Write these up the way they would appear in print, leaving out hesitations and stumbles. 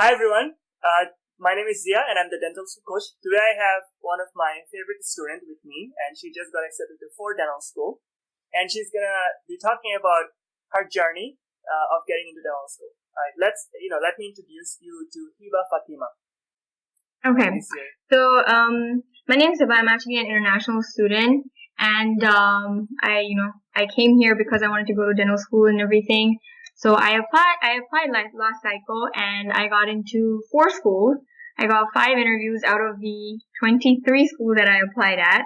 Hi everyone. My name is Zia and I'm the dental school coach. Today I have one of my favorite students with me and she just got accepted to Ford Dental School and she's gonna be talking about her journey of getting into dental school. Alright, let me introduce you to Hiba Fatima. Okay. So, my name is Hiba. I'm actually an international student, and I came here because I wanted to go to dental school and everything. So I applied like last cycle, and I got into 4 schools. I got 5 interviews out of the 23 schools that I applied at,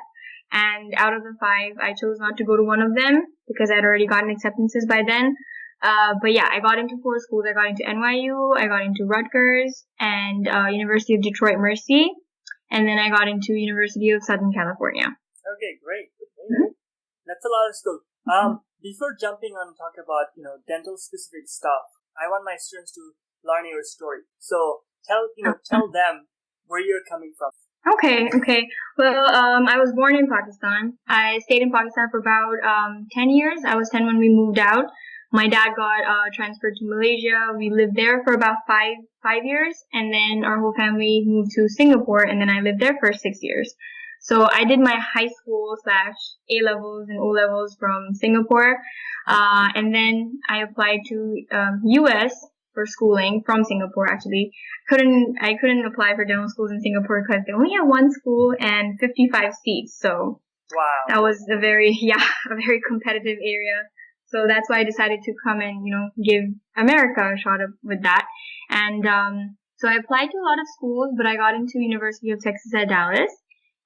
and out of the 5, I chose not to go to one of them because I'd already gotten acceptances by then. But yeah, I got into 4 schools. I got into NYU, I got into Rutgers, and University of Detroit Mercy, and then I got into University of Southern California. Okay, great. That's a lot of school. Before jumping on and talk about dental specific stuff, I want my students to learn your story. So tell them where you're coming from. Okay. Well, I was born in Pakistan. I stayed in Pakistan for about 10 years. I was 10 when we moved out. My dad got transferred to Malaysia. We lived there for about five years, and then our whole family moved to Singapore, and then I lived there for 6 years. So I did my high school / A-levels and O-levels from Singapore, and then I applied to US for schooling from Singapore. Actually, I couldn't apply for dental schools in Singapore because they only have 1 school and 55 seats. So wow, that was a very competitive area. So that's why I decided to come and, give America a shot with that. And so I applied to a lot of schools, but I got into University of Texas at Dallas.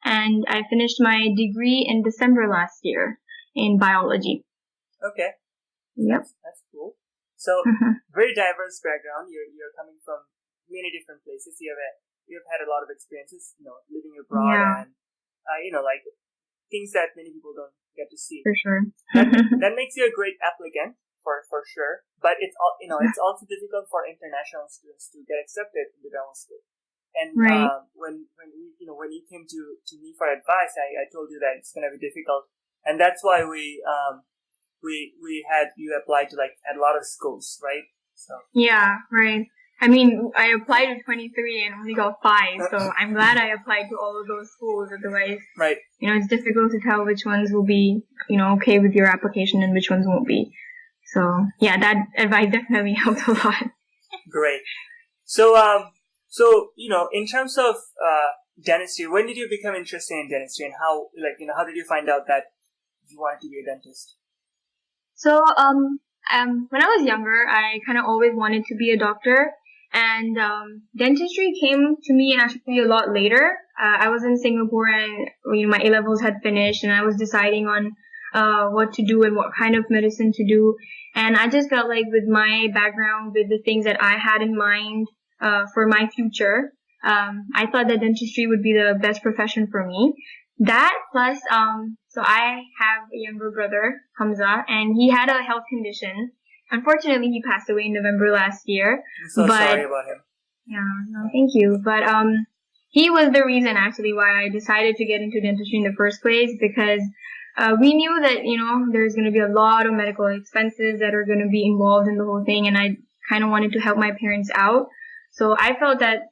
And I finished my degree in December last year in biology. Okay. Yep. That's cool. So, very diverse background. You're coming from many different places. You've had a lot of experiences, living abroad and, things that many people don't get to see. For sure. That makes you a great applicant for sure. But it's also difficult for international students to get accepted into dental school. And right. When you came to me for advice, I told you that it's going to be difficult, and that's why we had you apply to at a lot of schools, right? So yeah, right. I mean, I applied to 23 and only got 5, so I'm glad I applied to all of those schools. Otherwise, right. It's difficult to tell which ones will be, okay with your application and which ones won't be. So, yeah, that advice definitely helped a lot. Great. So, in terms of dentistry, when did you become interested in dentistry, and how did you find out that you wanted to be a dentist? So, when I was younger, I kind of always wanted to be a doctor. And dentistry came to me actually a lot later. I was in Singapore and my A-levels had finished and I was deciding on what to do and what kind of medicine to do. And I just felt like with my background, with the things that I had in mind for my future, I thought that dentistry would be the best profession for me. That plus, so I have a younger brother, Hamza, and he had a health condition. Unfortunately, he passed away in November last year. I'm so sorry about him. Yeah, no, thank you. But he was the reason actually why I decided to get into dentistry in the first place, because we knew that there's going to be a lot of medical expenses that are going to be involved in the whole thing, and I kind of wanted to help my parents out. So I felt that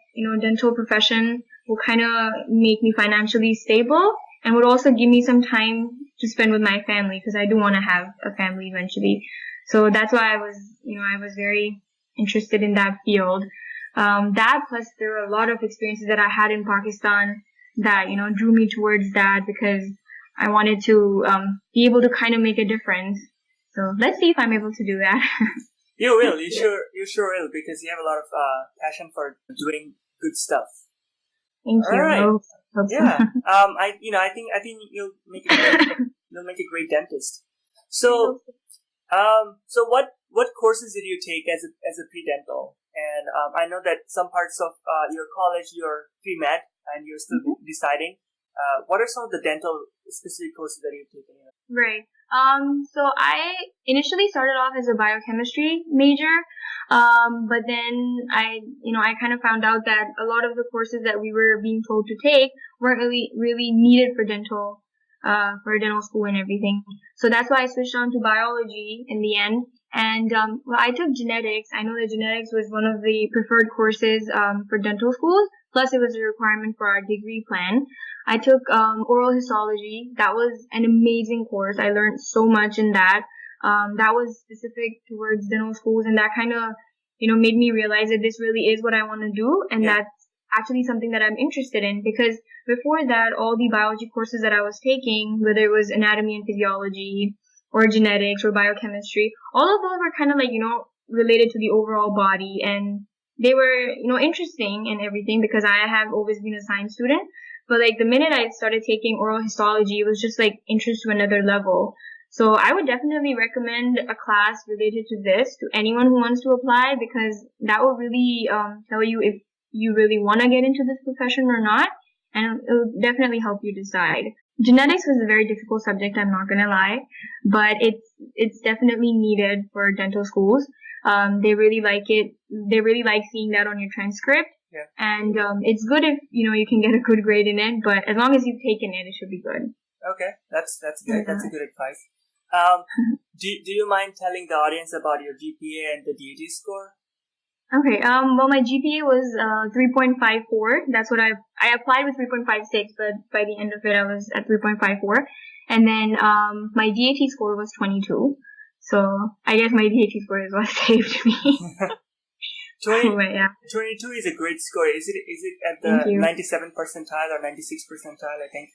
dental profession will kind of make me financially stable and would also give me some time to spend with my family, because I do want to have a family eventually. So that's why I was very interested in that field. That plus there were a lot of experiences that I had in Pakistan that, drew me towards that, because I wanted to be able to kind of make a difference. So let's see if I'm able to do that. You will. You sure will, because you have a lot of passion for doing good stuff. Thank you. All right. Yeah. I think you'll make a great dentist. So. So what courses did you take as a pre-dental? And I know that some parts of your college you're pre-med and you're still deciding. What are some of the dental specific courses that you've taken? Right. So I initially started off as a biochemistry major, but then I kind of found out that a lot of the courses that we were being told to take weren't really needed for dental school and everything. So that's why I switched on to biology in the end. And well, I took genetics. I know that genetics was one of the preferred courses for dental schools. Plus, it was a requirement for our degree plan. I took oral histology. That was an amazing course. I learned so much in that. That was specific towards dental schools, and that kind of, made me realize that this really is what I want to do, and that's actually something that I'm interested in. Because before that, all the biology courses that I was taking, whether it was anatomy and physiology, or genetics, or biochemistry, all of those were kind of like, related to the overall body, and they were, interesting and everything because I have always been a science student. But like the minute I started taking oral histology, it was just like interest to another level. So I would definitely recommend a class related to this to anyone who wants to apply, because that will really tell you if you really want to get into this profession or not, and it will definitely help you decide. Genetics was a very difficult subject, I'm not gonna lie, but it's definitely needed for dental schools. They really like it. They really like seeing that on your transcript. Yeah. And it's good if you can get a good grade in it, but as long as you've taken it, it should be good. Okay, that's good. That's a good advice. Do you mind telling the audience about your GPA and the DAT score? Okay. Well, my GPA was 3.54. That's what I applied with 3.56, but by the end of it, I was at 3.54. And then my DAT score was 22. So I guess my DAT score is what saved me. 22 is a great score. Is it at the 97th percentile or 96th percentile? I think.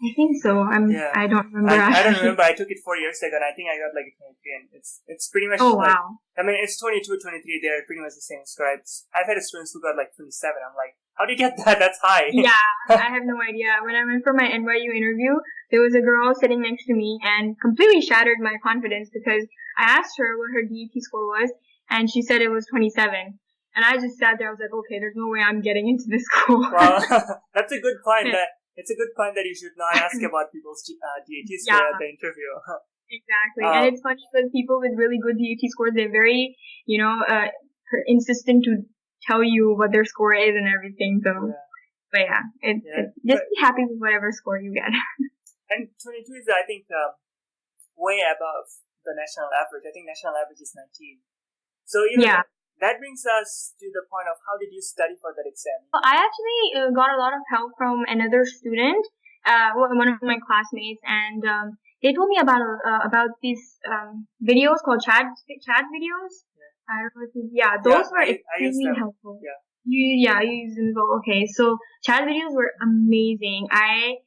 I think so. I don't remember. I don't remember. I took it 4 years ago, and I think I got like a 23. And it's pretty much. Oh wow! I mean, it's 22, 23. They're pretty much the same score. I've had students who got like 27. I'm like, how do you get that? That's high. Yeah, I have no idea. When I went for my NYU interview, there was a girl sitting next to me and completely shattered my confidence because I asked her what her DET score was, and she said it was 27. And I just sat there. I was like, okay, there's no way I'm getting into this school. Well, that's a good point. It's a good point that you should not ask about people's DAT score at the interview. Exactly. And it's funny because people with really good DAT scores, they're very, insistent to tell you what their score is and everything. So, but just be happy with whatever score you get. And 22 is, I think, way above the national average. I think national average is 19. So, that brings us to the point of how did you study for that exam? Well, I actually got a lot of help from another student, one of my classmates, and they told me about these videos called Chad's videos. Yeah. I don't know those were extremely helpful. Yeah. You use them as well. Okay, so Chad's videos were amazing. I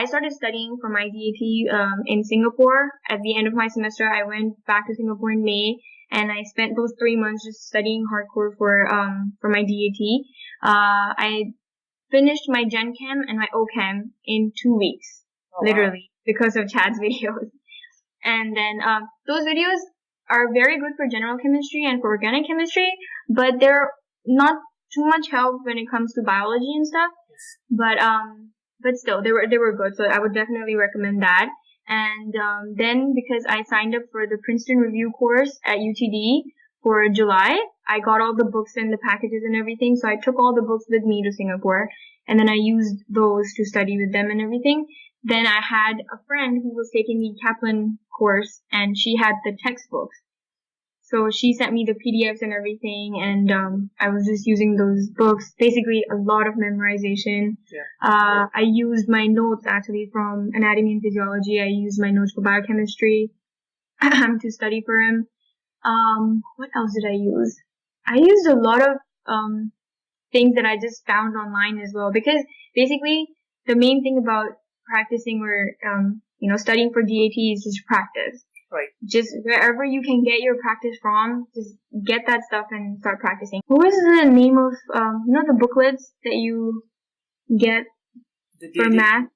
started studying for my DAT in Singapore. At the end of my semester, I went back to Singapore in May. And I spent those 3 months just studying hardcore for my DAT. I finished my Gen Chem and my OChem in 2 weeks, literally, because of Chad's videos. And then those videos are very good for general chemistry and for organic chemistry, but they're not too much help when it comes to biology and stuff. But still, they were good, so I would definitely recommend that. And then because I signed up for the Princeton Review course at UTD for July, I got all the books and the packages and everything. So I took all the books with me to Singapore, and then I used those to study with them and everything. Then I had a friend who was taking the Kaplan course, and she had the textbooks. So she sent me the PDFs and everything, and I was just using those books. Basically, a lot of memorization. Yeah. I used my notes actually from anatomy and physiology. I used my notes for biochemistry to study for him. What else did I use? I used a lot of things that I just found online as well, because basically the main thing about practicing or studying for DAT is just practice. Right. Just wherever you can get your practice from, just get that stuff and start practicing. What was the name of, the booklets that you get for math?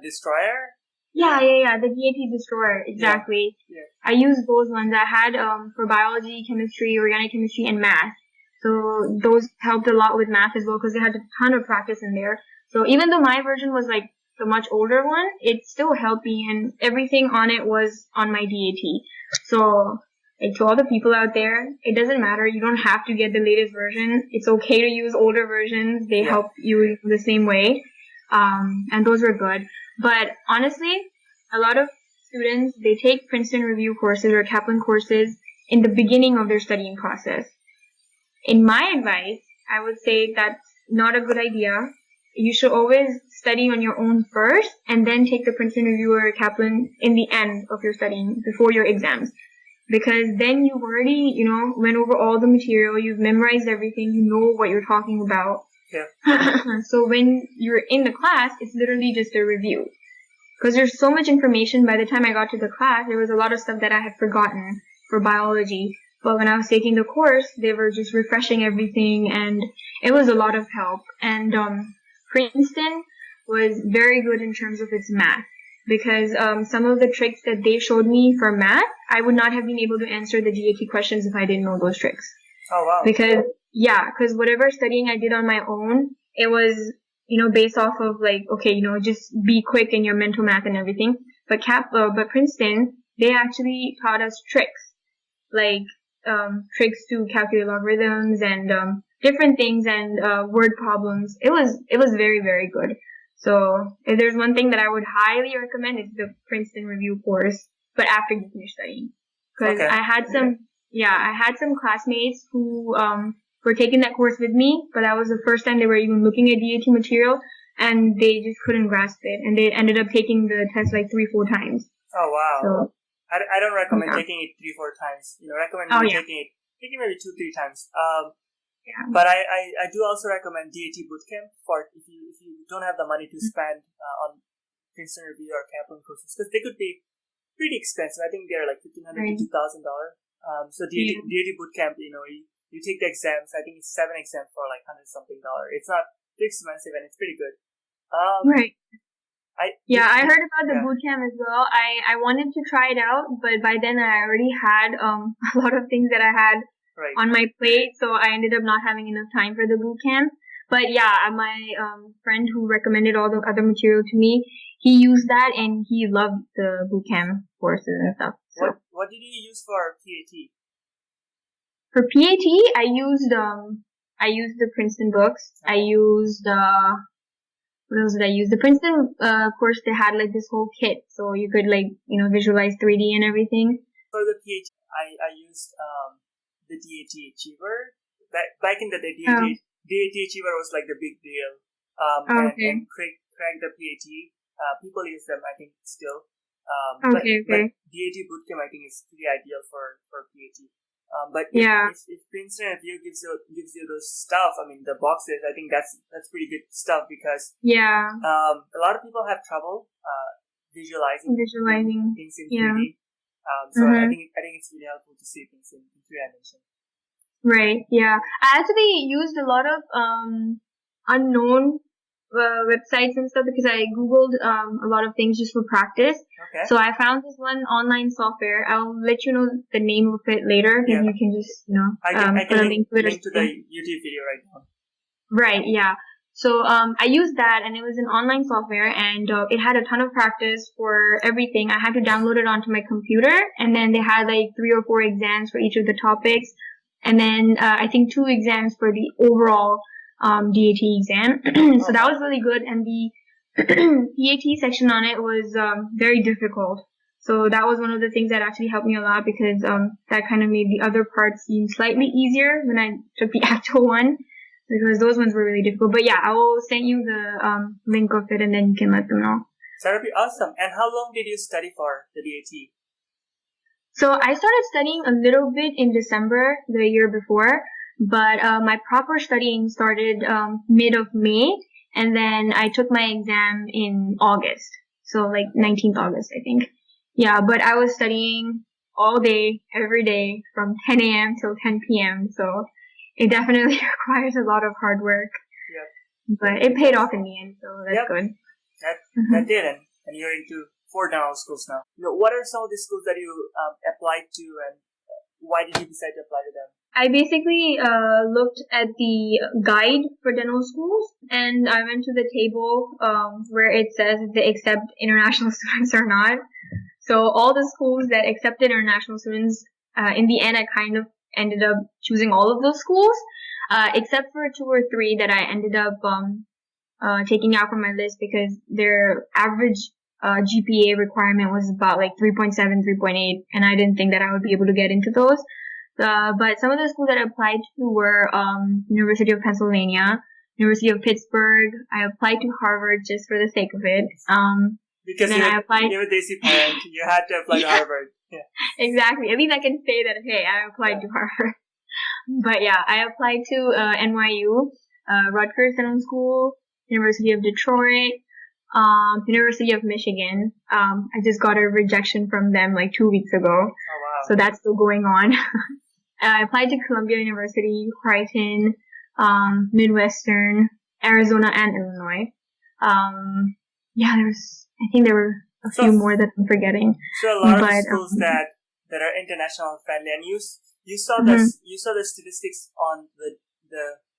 Destroyer? Yeah, the DAT Destroyer, exactly. Yeah. I used those ones. I had, for biology, chemistry, organic chemistry, and math. So those helped a lot with math as well, because they had a ton of practice in there. So even though my version was like the much older one, it still helped me, and everything on it was on my DAT. So, to all the people out there, it doesn't matter. You don't have to get the latest version. It's okay to use older versions. They help you the same way. And those were good. But honestly, a lot of students, they take Princeton Review courses or Kaplan courses in the beginning of their studying process. In my advice, I would say that's not a good idea. You should always study on your own first and then take the Princeton Review or Kaplan in the end of your studying before your exams. Because then you've already, went over all the material, you've memorized everything, you know what you're talking about. Yeah. So when you're in the class, it's literally just a review. Because there's so much information, by the time I got to the class, there was a lot of stuff that I had forgotten for biology. But when I was taking the course, they were just refreshing everything, and it was a lot of help. And Princeton was very good in terms of its math. Because some of the tricks that they showed me for math, I would not have been able to answer the GAT questions if I didn't know those tricks. Oh, wow. Because whatever studying I did on my own, it was, based off of just be quick in your mental math and everything. But Princeton, they actually taught us tricks, tricks to calculate logarithms and different things and word problems. It was very, very good. So if there's one thing that I would highly recommend, it's the Princeton Review course, but after you finish studying. Because I had some classmates who were taking that course with me, but that was the first time they were even looking at DAT material, and they just couldn't grasp it, and they ended up taking the test 3-4 times. Oh, wow. So, I don't recommend taking it 3-4 times. Recommend taking maybe 2-3 times. But I do also recommend DAT Bootcamp for if you don't have the money to spend on Princeton Review or Kaplan courses, because they could be pretty expensive. I think they're $1,500 to $2,000. So DAT Bootcamp, you take the exams. I think it's 7 exams for $100-something. It's not too expensive and it's pretty good. Right. I heard about the yeah. bootcamp as well. I wanted to try it out, but by then I already had a lot of things that I had on my plate, so I ended up not having enough time for the boot camp. But my friend who recommended all the other material to me, he used that and he loved the boot camp courses and stuff. So. What did you use for PAT? For PAT, I used the Princeton books. I used what else did I use? The Princeton course, they had this whole kit, so you could visualize 3D and everything. For the PAT, I used the DAT Achiever. Back in the day, DAT Achiever was the big deal. And crack the PAT. People use them, I think, still. But DAT Bootcamp, I think, is pretty ideal for PAT. But if Princeton Review gives you those stuff, the boxes, I think that's pretty good stuff, because a lot of people have trouble visualizing things in 3D. So I think it's really helpful to see things in 3 dimension. Right. Yeah. I actually used a lot of unknown websites and stuff, because I googled a lot of things just for practice. Okay. So I found this one online software. I'll let you know the name of it later, and you can just I can link to the thing. YouTube video right now. Right. Yeah. So I used that, and it was an online software, and it had a ton of practice for everything. I had to download it onto my computer, and then they had 3 or 4 exams for each of the topics, and then I think 2 exams for the overall DAT exam. So that was really good, and the PAT section on it was very difficult. So that was one of the things that actually helped me a lot, because that kind of made the other parts seem slightly easier when I took the actual one, because those ones were really difficult. But I will send you the link of it, and then you can let them know. So that'd be awesome. And how long did you study for the DAT? So I started studying a little bit in December the year before, but my proper studying started mid of May, and then I took my exam in August. So 19th August, I think. Yeah, but I was studying all day, every day, from 10 a.m. till 10 p.m. So it definitely requires a lot of hard work. Yep. But it paid off in the end, so that's good. That did, and you're into 4 dental schools now. What are some of the schools that you applied to, and why did you decide to apply to them? I basically looked at the guide for dental schools, and I went to the table where it says if they accept international students or not. So all the schools that accepted international students, in the end, I kind of ended up choosing all of those schools, except for 2 or 3 that I ended up taking out from my list, because their average GPA requirement was about like 3.7, 3.8, and I didn't think that I would be able to get into those. But some of the schools that I applied to were University of Pennsylvania, University of Pittsburgh. I applied to Harvard just for the sake of it. Because you're a Desi parent, you had to apply to Harvard. Yeah. Exactly. At least I can say that, hey, I applied to Harvard. But yeah, I applied to NYU, Rutgers Dental School, University of Detroit, University of Michigan. I just got a rejection from them like 2 weeks ago. Oh, wow. So that's still going on. I applied to Columbia University, Creighton, Midwestern, Arizona, and Illinois. I think there were a few more that I'm forgetting. So a lot of schools that are international friendly, and you saw the statistics on the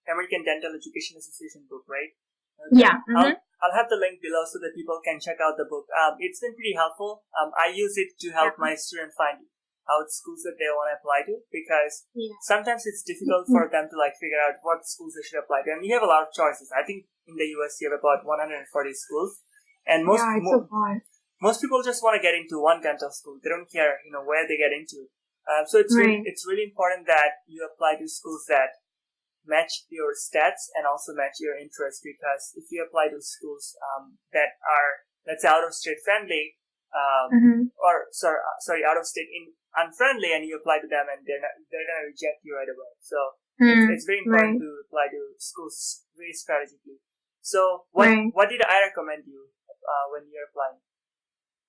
American Dental Education Association book, right? Okay. Yeah. Mm-hmm. I'll have the link below so that people can check out the book. It's been pretty helpful. I use it to help my students find out schools that they want to apply to, because sometimes it's difficult for them to like figure out what schools they should apply to. And you have a lot of choices. I think in the US you have about 140 schools, and most people just want to get into one dental school. They don't care, where they get into. So it's really important that you apply to schools that match your stats and also match your interests, because if you apply to schools that are, let's say, out of state friendly, or out of state unfriendly, and you apply to them and they're gonna reject you right away. So it's very important to apply to schools very strategically. So what did I recommend you when you're applying?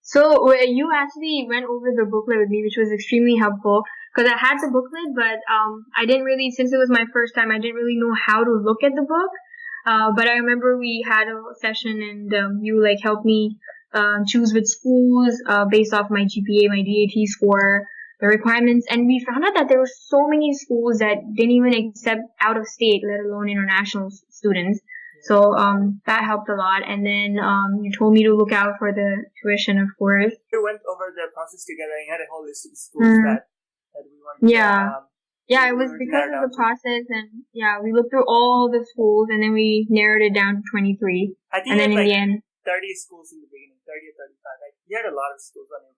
So you actually went over the booklet with me, which was extremely helpful, because I had the booklet, but I didn't really, since it was my first time, I didn't really know how to look at the book. But I remember we had a session, and you like helped me choose which schools based off my GPA, my DAT score, the requirements, and we found out that there were so many schools that didn't even accept out of state, let alone international students. So that helped a lot. And then you told me to look out for the tuition, of course. We went over the process together and had a whole list of schools that we wanted to, it was because of the process, and we looked through all the schools, and then we narrowed it down to 23. I think, and then in the end, 30 schools in the beginning, 30 or 35. Like, you had a lot of schools on your.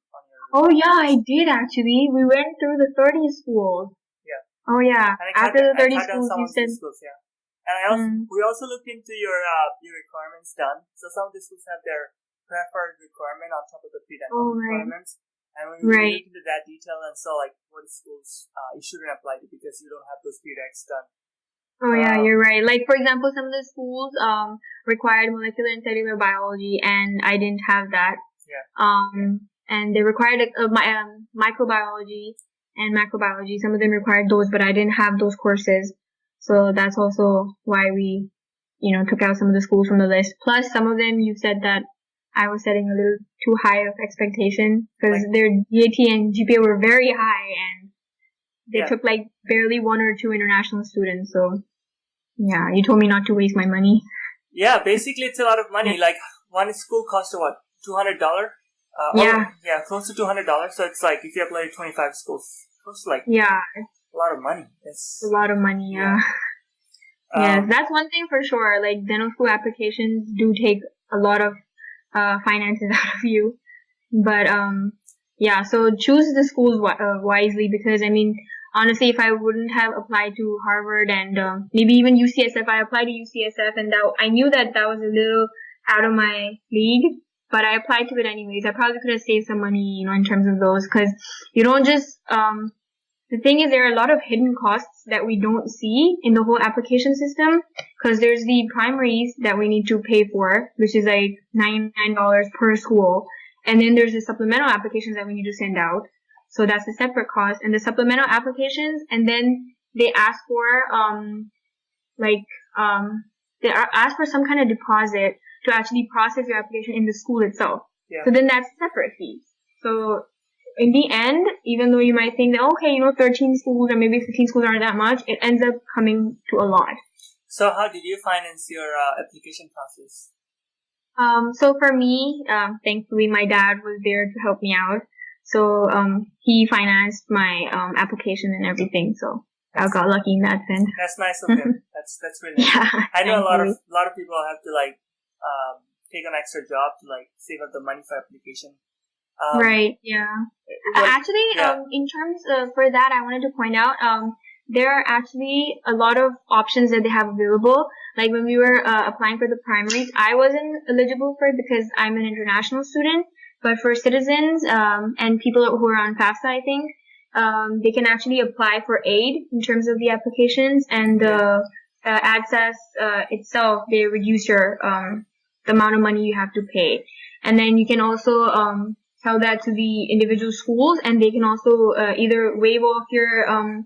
Oh yeah, I did actually. We went through the 30 schools. Yeah. Oh yeah. After the 30 schools, you said. And we also looked into your requirements done. So some of the schools have their preferred requirement on top of the pre-dental requirements. And when we looked into that detail and saw like what schools you shouldn't apply to because you don't have those pre-reqs done. Oh yeah, you're right. Like for example, some of the schools required molecular and cellular biology, and I didn't have that. Yeah. And they required microbiology and macrobiology. Some of them required those, but I didn't have those courses. So that's also why we, took out some of the schools from the list. Plus, some of them you said that I was setting a little too high of expectation, because their DAT and GPA were very high, and they took like barely 1 or 2 international students. So yeah, you told me not to waste my money. Yeah, basically it's a lot of money. Like one school cost what, $200? Close to $200. So it's like if you apply to 25 schools, close to like a lot of money. It's a lot of money, yes, that's one thing for sure. Like dental school applications do take a lot of finances out of you. But so choose the schools wisely, because I mean, honestly, if I wouldn't have applied to Harvard and maybe even UCSF, I applied to UCSF, and I knew that was a little out of my league, but I applied to it anyways. I probably could have saved some money, in terms of those, because you don't just the thing is, there are a lot of hidden costs that we don't see in the whole application system, because there's the primaries that we need to pay for, which is like $99 per school. And then there's the supplemental applications that we need to send out. So that's a separate cost. And the supplemental applications, and then they ask for, they ask for some kind of deposit to actually process your application in the school itself. Yeah. So then that's separate fees. So in the end, even though you might think that, okay, 13 schools or maybe 15 schools aren't that much, it ends up coming to a lot. So how did you finance your application process? So for me, thankfully my dad was there to help me out. So, he financed my, application and everything. So I got lucky in that sense. That's nice of him. That's really nice. I know a lot of people have to take an extra job to like save up the money for application. Right. Yeah. Actually, in terms of, for that, I wanted to point out, there are actually a lot of options that they have available. Like when we were applying for the primaries, I wasn't eligible for it because I'm an international student. But for citizens and people who are on FAFSA, I think they can actually apply for aid in terms of the applications and the access itself. They reduce your the amount of money you have to pay, and then you can also tell that to the individual schools, and they can also either waive off your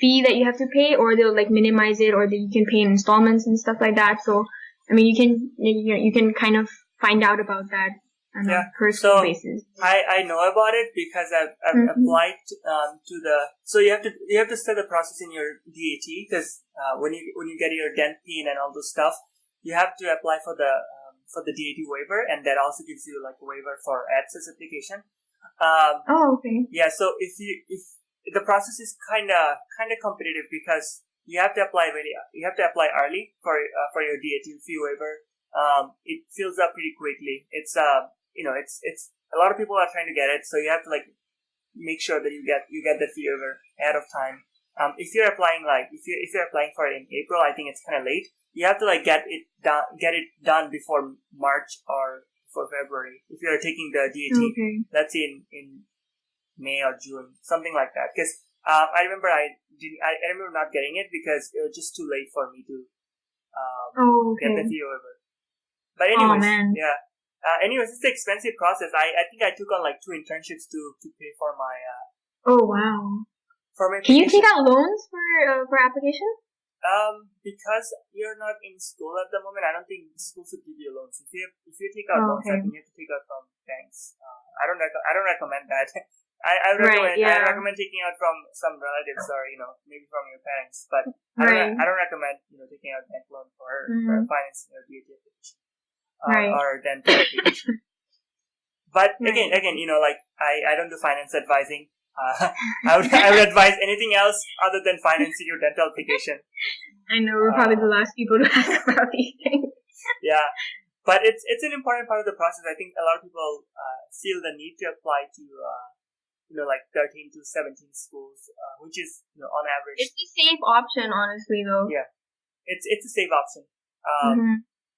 fee that you have to pay, or they'll like minimize it, or that you can pay in installments and stuff like that. So, I mean, you can kind of find out about that on a personal basis. I know about it because I've applied to the. So you have to start the process in your DAT because when you get your DENT PIN and all those stuff, you have to apply for the DAT waiver, and that also gives you like a waiver for access application. Okay. Yeah. So if the process is kind of competitive because you have to apply early for your DAT fee waiver. It fills up pretty quickly. It's it's a lot of people are trying to get it, so you have to like make sure that you get the fee waiver ahead of time. If you're applying for it in April, I think it's kind of late. You have to like get it done before March or before February. If you're taking the DAT, let's say in May or June, something like that. Because I remember I remember not getting it because it was just too late for me to get the fee waiver. But anyways, yeah. Anyways, it's an expensive process. I think I took on like 2 internships to pay for my. Oh wow! For my Can you take out loans for application? Because you're not in school at the moment, I don't think schools would give you loans. If you take out loans, I think you have to take out from banks. I don't recommend that. I recommend taking out from some relatives or maybe from your parents, but I don't recommend taking out bank loan for financing your DAT application. Or dental application. But again, like I don't do finance advising. I would advise anything else other than financing your dental application. I know we're probably the last people to ask about these things. Yeah, but it's an important part of the process. I think a lot of people feel the need to apply to like 13 to 17 schools, which is on average. It's a safe option, honestly, though. Yeah, it's a safe option.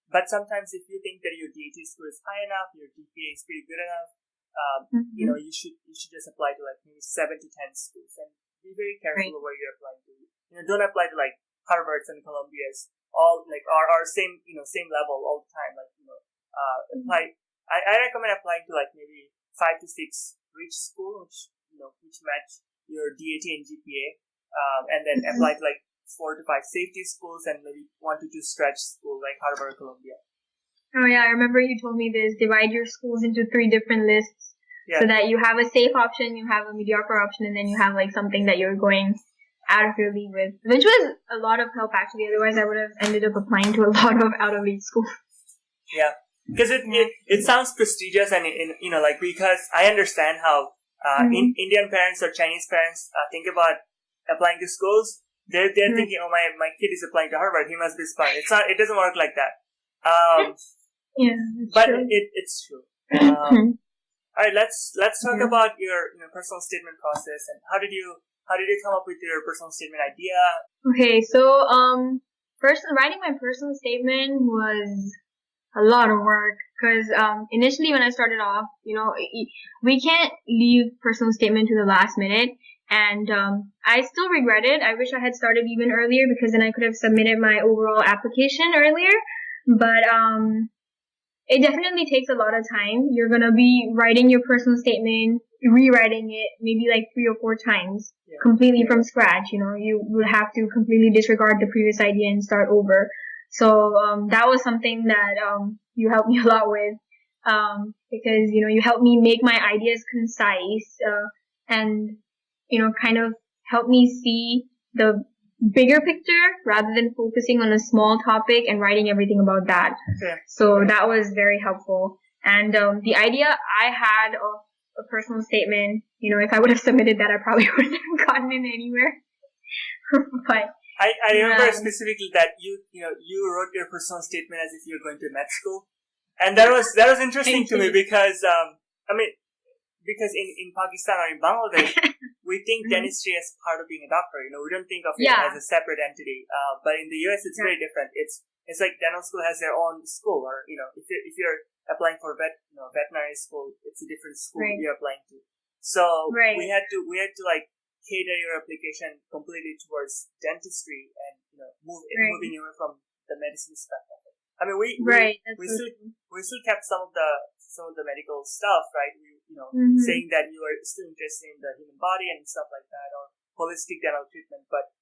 But sometimes if you think that your DAT score is high enough, your GPA is pretty good enough, you should just apply to like maybe 7 to 10 schools and be very careful of where you're applying to. Don't apply to like Harvards and Columbias, all like our same level all the time. Like apply. I recommend applying to like maybe 5 to 6 rich schools, which match your DAT and GPA, and then apply to like 4 to 5 safety schools and maybe 1 to 2 stretch schools like Harvard or Columbia. Oh yeah, I remember you told me this. Divide your schools into 3 different lists so that you have a safe option, you have a mediocre option, and then you have like something that you're going out of your league with, which was a lot of help actually. Otherwise, I would have ended up applying to a lot of out of league schools. Yeah, because it sounds prestigious and like because I understand how Indian parents or Chinese parents think about applying to schools. They're thinking, oh, my kid is applying to Harvard, he must be smart. It doesn't work like that. But true. It's true. All right, let's talk about your personal statement process and how did you come up with your personal statement idea? Okay, so writing my personal statement was a lot of work because initially when I started off, we can't leave personal statement to the last minute. And I still regret it. I wish I had started even earlier because then I could have submitted my overall application earlier. But it definitely takes a lot of time. You're going to be writing your personal statement, rewriting it maybe like 3 or 4 times completely from scratch. You would have to completely disregard the previous idea and start over. So that was something that you helped me a lot with because, you helped me make my ideas concise and kind of help me see the bigger picture rather than focusing on a small topic and writing everything about that. Okay. So that was very helpful. And the idea I had of a personal statement, if I would have submitted that, I probably wouldn't have gotten it anywhere. But I remember specifically that you wrote your personal statement as if you're going to med school. And that was interesting Thank to me you. because because in Pakistan or in Bangladesh, we think dentistry as part of being a doctor. We don't think of it Yeah. as a separate entity. But in the US, it's very different. It's like dental school has their own school, or if you're applying for veterinary school, it's a different school Right. you're applying to. So Right. we had to like cater your application completely towards dentistry and moving away from the medicine stuff of it. I mean, we That's we so still true. we still kept some of the medical stuff, right? Mhm. Saying that you are still interested in the human body and stuff like that, or holistic dental treatment. But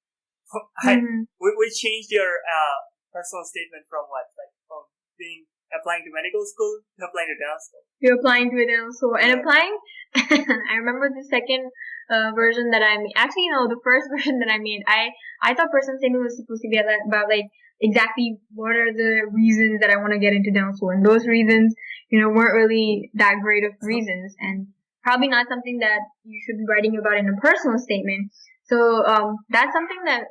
Mhm. we changed your personal statement from from applying to medical school to applying to dental school. You're applying to it also. And Yeah. applying, I remember the second version that I made. Actually, no, the first version that I made, I thought personal statement was supposed to be about like exactly what are the reasons that I want to get into dental school. And those reasons, weren't really that great of reasons, and probably not something that you should be writing about in a personal statement. So, that's something that,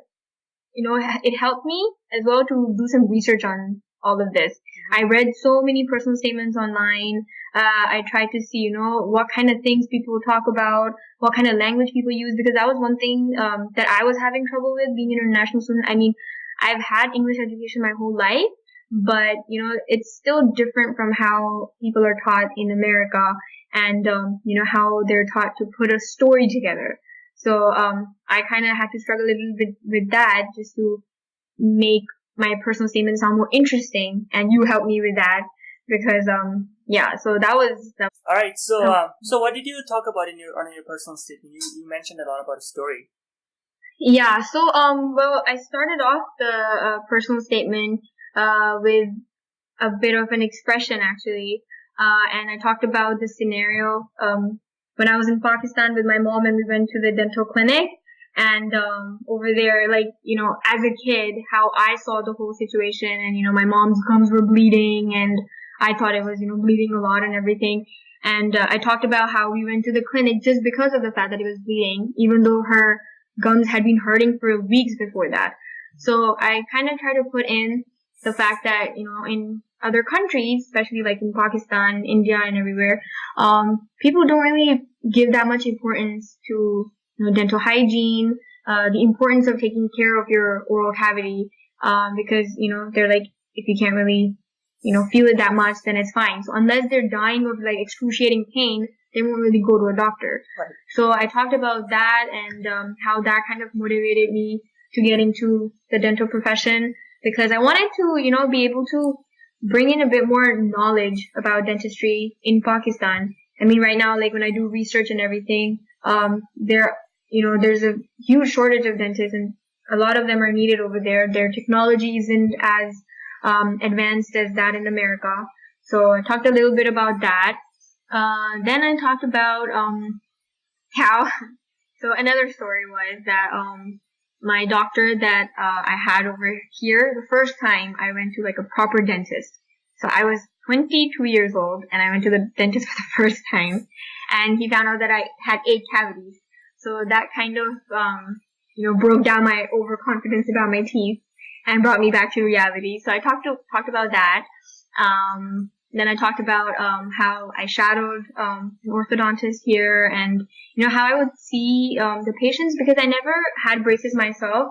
it helped me as well to do some research on all of this. I read so many personal statements online. I tried to see, what kind of things people talk about, what kind of language people use, because that was one thing that I was having trouble with being an international student. I mean, I've had English education my whole life, but, it's still different from how people are taught in America and, how they're taught to put a story together. So, I kind of had to struggle a little bit with that just to make my personal statement sound more interesting, and you helped me with that because, so that was. All right. So so what did you talk about on your personal statement? You mentioned a lot about a story. Yeah, so, well, I started off the personal statement with a bit of an expression, actually, and I talked about the scenario when I was in Pakistan with my mom and we went to the dental clinic, and over there, like, as a kid, how I saw the whole situation, and, my mom's gums were bleeding, and I thought it was, bleeding a lot and everything. And I talked about how we went to the clinic just because of the fact that it was bleeding, even though her gums had been hurting for weeks before that. So I kind of try to put in the fact that, in other countries, especially like in Pakistan, India, and everywhere, people don't really give that much importance to, dental hygiene, the importance of taking care of your oral cavity, because, they're like, if you can't really, feel it that much, then it's fine. So unless they're dying of like excruciating pain, they won't really go to a doctor. Right. So I talked about that and how that kind of motivated me to get into the dental profession, because I wanted to, be able to bring in a bit more knowledge about dentistry in Pakistan. I mean, right now, like when I do research and everything, there's a huge shortage of dentists, and a lot of them are needed over there. Their technology isn't as advanced as that in America. So I talked a little bit about that. Then I talked about how. So another story was that my doctor that I had over here, the first time I went to like a proper dentist. So I was 22 years old and I went to the dentist for the first time, and he found out that I had 8 cavities. So that kind of broke down my overconfidence about my teeth and brought me back to reality. So I talked about that. Then I talked about how I shadowed an orthodontist here, and how I would see the patients, because I never had braces myself,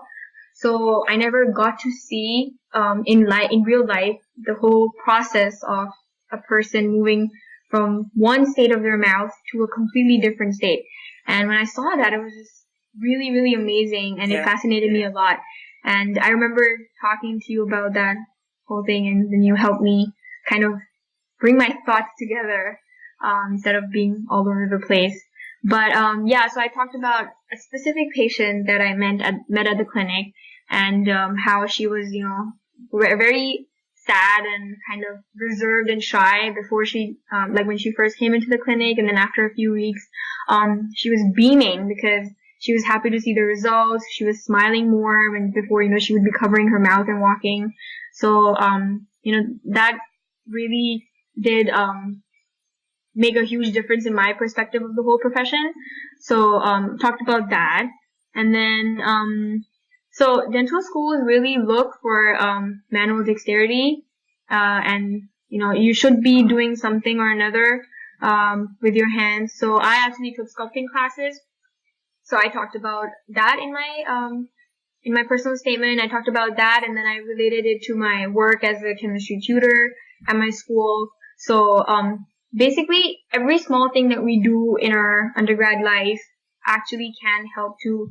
so I never got to see in real life the whole process of a person moving from one state of their mouth to a completely different state. And when I saw that, it was just really, really amazing, and it fascinated me a lot. And I remember talking to you about that whole thing, and then you helped me kind of bring my thoughts together instead of being all over the place. But so I talked about a specific patient that I met at the clinic, and how she was, very sad and kind of reserved and shy before she, like when she first came into the clinic, and then after a few weeks, she was beaming because she was happy to see the results. She was smiling more when before, she would be covering her mouth and walking. So, that really did make a huge difference in my perspective of the whole profession. So talked about that. And then so dental schools really look for manual dexterity and you should be doing something or another, with your hands. So I actually took sculpting classes. So I talked about that in my personal statement. I talked about that, and then I related it to my work as a chemistry tutor at my school. So, basically every small thing that we do in our undergrad life actually can help to,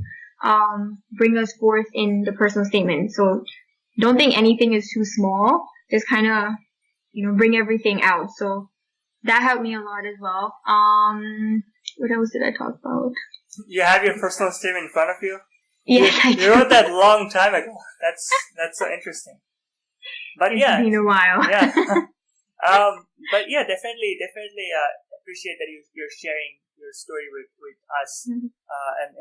bring us forth in the personal statement. So don't think anything is too small. Just kind of, bring everything out. So that helped me a lot as well. What else did I talk about? You have your personal statement in front of you? Yes, I do. You wrote that long time ago. That's so interesting. But it's been a while. Yeah. But yeah, definitely appreciate that you're sharing your story with us, and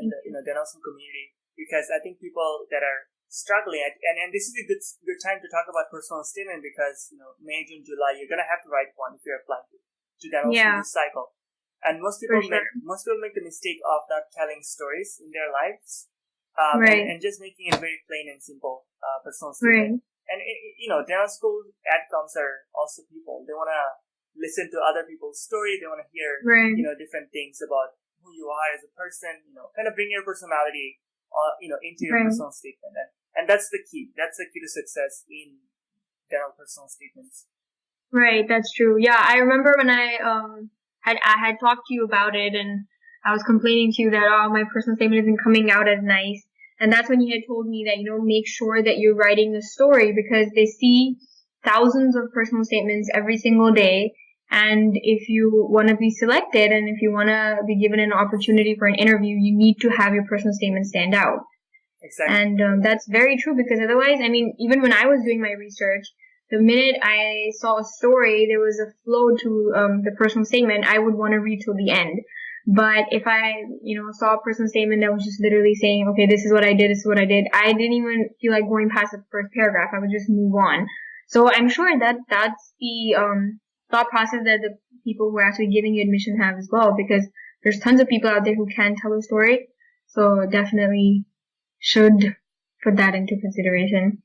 the Denelson community, because I think people that are struggling, and this is a good time to talk about personal statement, because May, June, July, you're gonna have to write one if you're applying to Denelson this cycle. And most people make the mistake of not telling stories in their lives, and just making it very plain and simple, personal statement. And dental school adcoms are also people. They want to listen to other people's story. They want to hear, different things about who you are as a person. Kind of bring your personality, into your personal statement. And that's the key. That's the key to success in dental personal statements. Right, that's true. Yeah, I remember when I had talked to you about it, and I was complaining to you that my personal statement isn't coming out as nice. And that's when you had told me that, make sure that you're writing the story, because they see thousands of personal statements every single day. And if you want to be selected, and if you want to be given an opportunity for an interview, you need to have your personal statement stand out. Exactly. And that's very true, because otherwise, even when I was doing my research, the minute I saw a story, there was a flow to the personal statement, I would want to read till the end. But if I, saw a personal statement that was just literally saying, okay, this is what I did, this is what I did, I didn't even feel like going past the first paragraph. I would just move on. So I'm sure that that's the thought process that the people who are actually giving you admission have as well, because there's tons of people out there who can tell a story. So definitely should put that into consideration.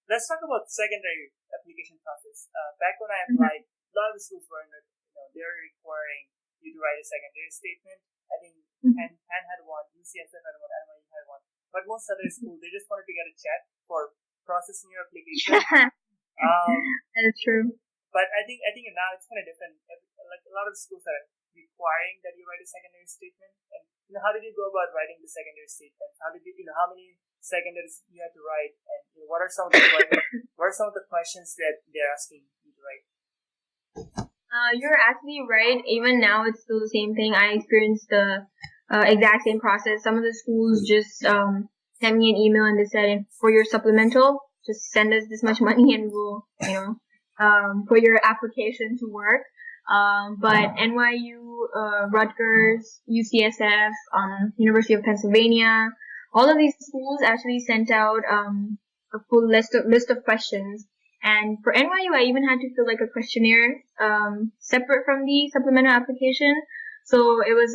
Let's talk about secondary application process. Back when I applied, a lot of the schools were, they're requiring you to write a secondary statement. I think Penn had one, UCSF had one, NYU had one. But most other schools, they just wanted to get a check for processing your application. That is true. But I think now it's kind of different. Like a lot of schools are requiring that you write a secondary statement. And how did you go about writing the secondary statement? How did you, how many secondaries you had to write? And what are some of the questions that they're asking you to write? You're actually right. Even now, it's still the same thing. I experienced the exact same process. Some of the schools just sent me an email and they said, for your supplemental, just send us this much money and we'll, put your application to work. But NYU, Rutgers, UCSF, University of Pennsylvania, all of these schools actually sent out a full list of questions. And for NYU, I even had to fill like a questionnaire separate from the supplemental application. So it was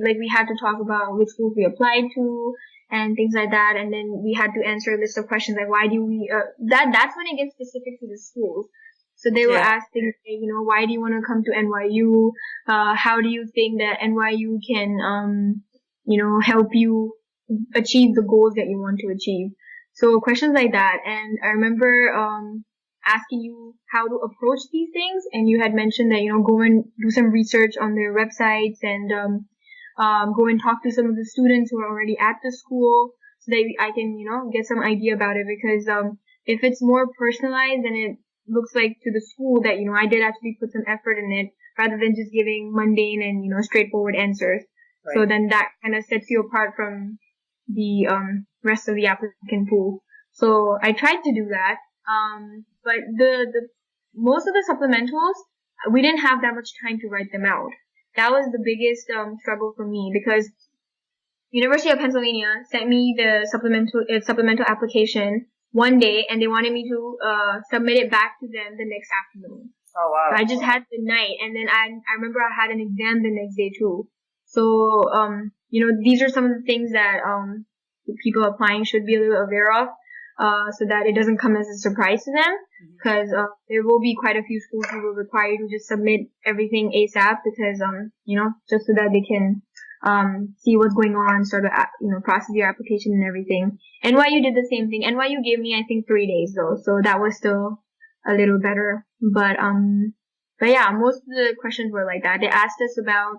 like we had to talk about which schools we applied to and things like that. And then we had to answer a list of questions like why do we that's when it gets specific to the schools. So they were asking, why do you want to come to NYU? How do you think that NYU can help you achieve the goals that you want to achieve? So questions like that. And I remember asking you how to approach these things, and you had mentioned that go and do some research on their websites and go and talk to some of the students who are already at the school, so that I can get some idea about it. Because if it's more personalized and it looks like to the school that I did actually put some effort in it, rather than just giving mundane and straightforward answers. Right. So then that kind of sets you apart from the rest of the applicant pool. So I tried to do that. But the most of the supplementals, we didn't have that much time to write them out. That was the biggest struggle for me, because University of Pennsylvania sent me the supplemental application one day, and they wanted me to submit it back to them the next afternoon. Oh wow! So I just had the night, and then I remember I had an exam the next day too. So these are some of the things that people applying should be a little aware of. so that it doesn't come as a surprise to them. Because there will be quite a few schools who will require you to just submit everything ASAP because just so that they can see what's going on, start to process your application and everything. NYU did the same thing. NYU gave me I think 3 days though, so that was still a little better. But yeah, most of the questions were like that. They asked us about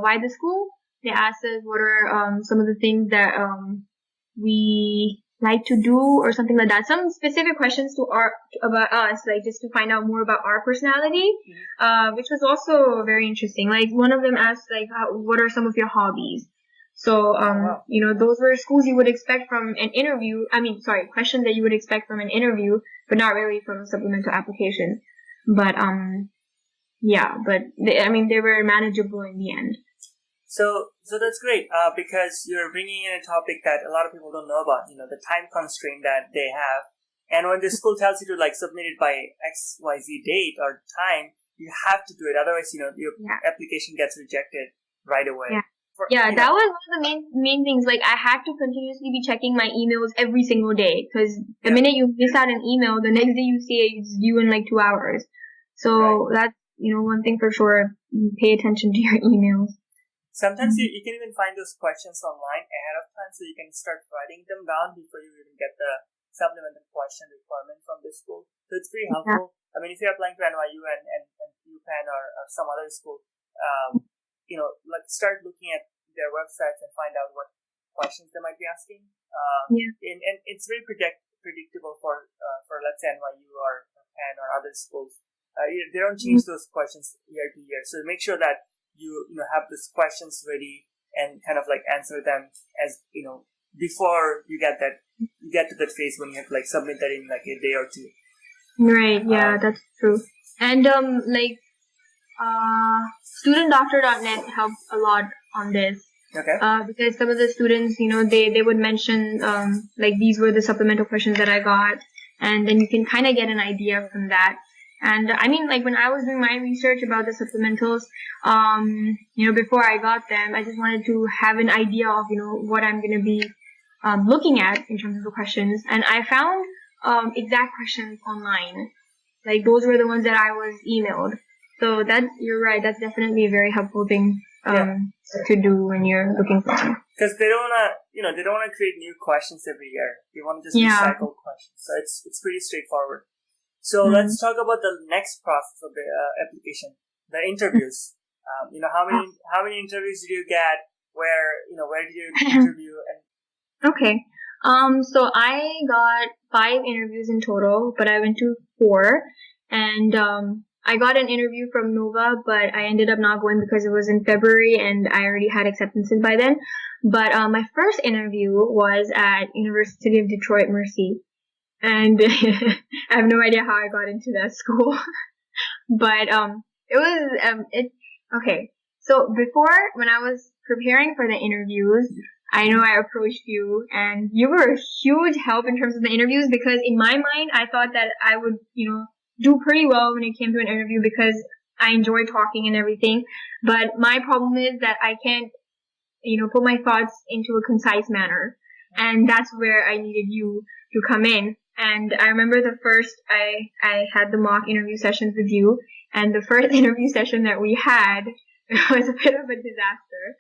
why the school. They asked us what are some of the things that we like to do or something like that. Some specific questions about us, like just to find out more about our personality, which was also very interesting. Like one of them asked like, what are some of your hobbies? So, those were schools you would expect from an interview. Questions that you would expect from an interview, but not really from a supplemental application. But, they were manageable in the end. So that's great, because you're bringing in a topic that a lot of people don't know about, the time constraint that they have. And when the school tells you to like submit it by XYZ date or time, you have to do it. Otherwise, your application gets rejected right away. Yeah. That was one of the main things. Like I had to continuously be checking my emails every single day because the minute you miss out an email, the next day you see it, it's due in like 2 hours. So that's, one thing for sure. Pay attention to your emails. Sometimes you can even find those questions online ahead of time, so you can start writing them down before you even get the supplemental question requirement from the school. So it's pretty helpful. Yeah. I mean, if you're applying to NYU and UPenn or some other school, start looking at their websites and find out what questions they might be asking. And it's very predictable for let's say NYU or Penn or other schools. They don't change those questions year to year, so make sure that you have these questions ready and kind of like answer them as before you get to that phase when you have to like submit that in like a day or two. Right. Yeah, that's true. And studentdoctor.net helped a lot on this. Okay. Because some of the students, they would mention like these were the supplemental questions that I got, and then you can kind of get an idea from that. And I mean, like when I was doing my research about the supplementals, before I got them, I just wanted to have an idea of, what I'm going to be looking at in terms of the questions. And I found exact questions online. Like those were the ones that I was emailed. So you're right. That's definitely a very helpful thing to do when you're looking for them. Because they don't want to create new questions every year. They want to just recycle questions. So it's pretty straightforward. So let's talk about the next process of the application, the interviews. How many interviews did you get? Where did you interview? Okay. So I got 5 interviews in total, but I went to 4. And I got an interview from Nova, but I ended up not going because it was in February and I already had acceptances by then. But my first interview was at University of Detroit Mercy. And I have no idea how I got into that school. But okay. So before, when I was preparing for the interviews, I know I approached you and you were a huge help in terms of the interviews because in my mind, I thought that I would, do pretty well when it came to an interview because I enjoy talking and everything. But my problem is that I can't, put my thoughts into a concise manner. And that's where I needed you to come in. And I remember the first, I had the mock interview sessions with you, and the first interview session that we had was a bit of a disaster.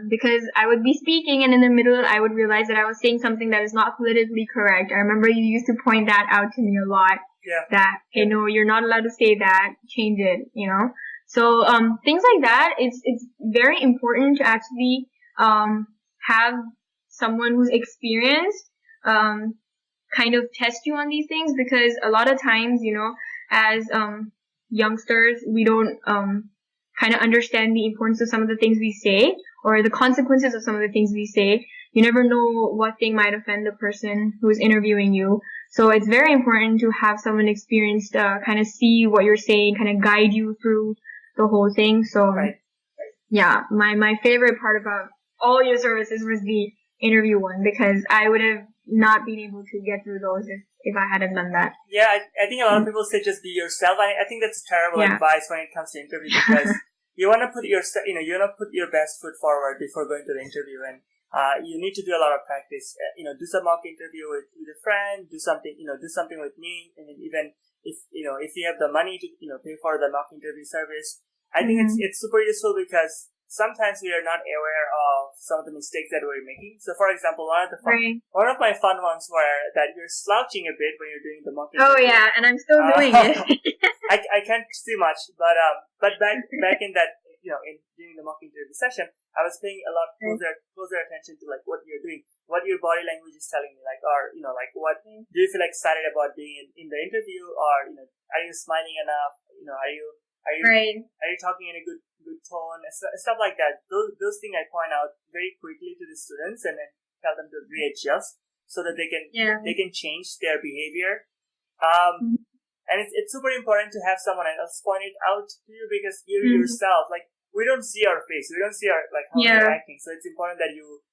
Because I would be speaking and in the middle I would realize that I was saying something that is not politically correct. I remember you used to point that out to me a lot. Yeah. That, no, you're not allowed to say that, change it, So, things like that, it's very important to actually, have someone who's experienced, kind of test you on these things because a lot of times, as, youngsters, we don't, kind of understand the importance of some of the things we say or the consequences of some of the things we say. You never know what thing might offend the person who's interviewing you. So it's very important to have someone experienced, kind of see what you're saying, kind of guide you through the whole thing. So, yeah, my favorite part about all your services was the interview one because I would have not been able to get through those if I hadn't done that. Yeah, I think a lot of people say just be yourself. I think that's terrible advice when it comes to interview because you want to put your best foot forward before going to the interview. And you need to do a lot of practice. Do some mock interview with a friend, do something with me, and then even if you have the money to pay for the mock interview service, I think it's super useful because sometimes we are not aware of some of the mistakes that we're making. So, for example, one of my fun ones were that you're slouching a bit when you're doing the mock interview. Oh yeah, and I'm still doing it. I can't see much, but back in that during the mock interview session, I was paying a lot closer attention to like what you're doing, what your body language is telling me, like, or like what do you feel excited about being in the interview, or are you smiling enough, are you talking in a good tone, stuff like that. Those things I point out very quickly to the students and then tell them to readjust so that they can change their behavior. And it's super important to have someone else point it out to you because you yourself, like, we don't see our face, we don't see our how we're acting. So it's important that you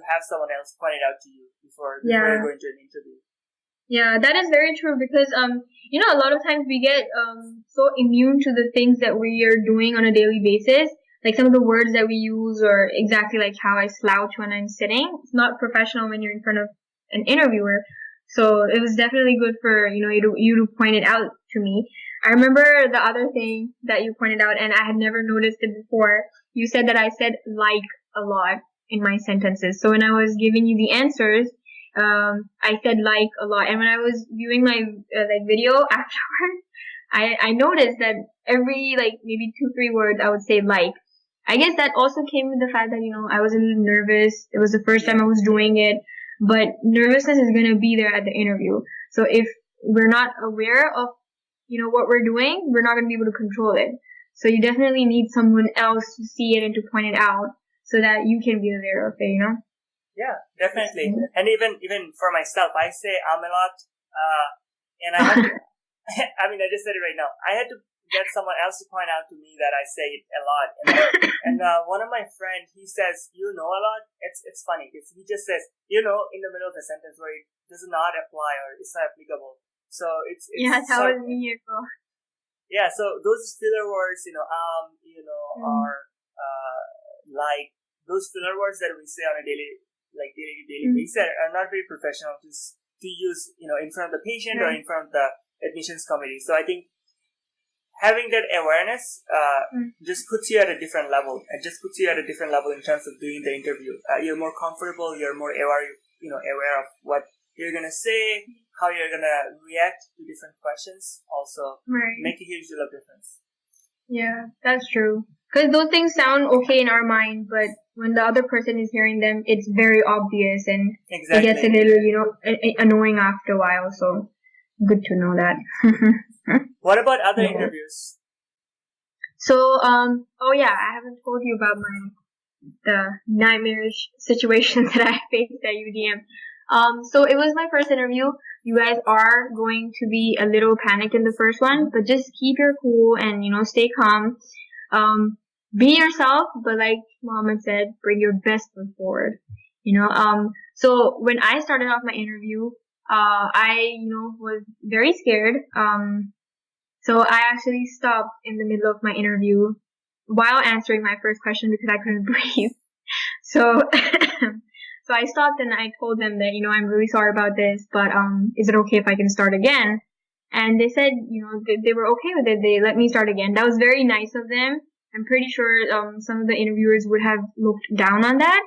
have someone else point it out to you before you're going to an interview. Yeah, that is very true because a lot of times we get so immune to the things that we are doing on a daily basis, like some of the words that we use, or exactly like how I slouch when I'm sitting. It's not professional when you're in front of an interviewer. So it was definitely good for you to point it out to me. I remember the other thing that you pointed out, and I had never noticed it before. You said that I said like a lot in my sentences. So when I was giving you the answers, I said like a lot. And when I was viewing my video afterwards, I noticed that every maybe 2-3 words I would say like. I guess that also came with the fact that I was a little nervous. It was the first time I was doing it, but nervousness is going to be there at the interview. So if we're not aware of what we're doing, we're not going to be able to control it. So you definitely need someone else to see it and to point it out so that you can be aware of it, Yeah, definitely. And even for myself, I say a lot, and I have to, I just said it right now. I had to get someone else to point out to me that I say it a lot. And one of my friends, he says, a lot. It's funny. He just says, in the middle of a sentence where it does not apply or it's not applicable. So it's that was me as well. Yeah, so those filler words, or like those filler words that we say on a daily basis are not very professional to use, in front of the patient or in front of the admissions committee. So I think having that awareness just puts you at a different level. It just puts you at a different level in terms of doing the interview. You're more comfortable. You're more aware of what you're gonna say, how you're gonna react to different questions. Also, make a huge deal of difference. Yeah, that's true. Because those things sound okay in our mind, but when the other person is hearing them, it's very obvious and it gets a little, annoying after a while. So good to know that. What about other interviews? So, I haven't told you about the nightmarish situations that I faced at UDM. So it was my first interview. You guys are going to be a little panicked in the first one, but just keep your cool and, stay calm. Be yourself, but like Mohammed said, bring your best foot forward. So when I started off my interview, I, was very scared. So I actually stopped in the middle of my interview while answering my first question because I couldn't breathe. So, so I stopped and I told them that, I'm really sorry about this, but, is it okay if I can start again? And they said, they were okay with it. They let me start again. That was very nice of them. I'm pretty sure, some of the interviewers would have looked down on that,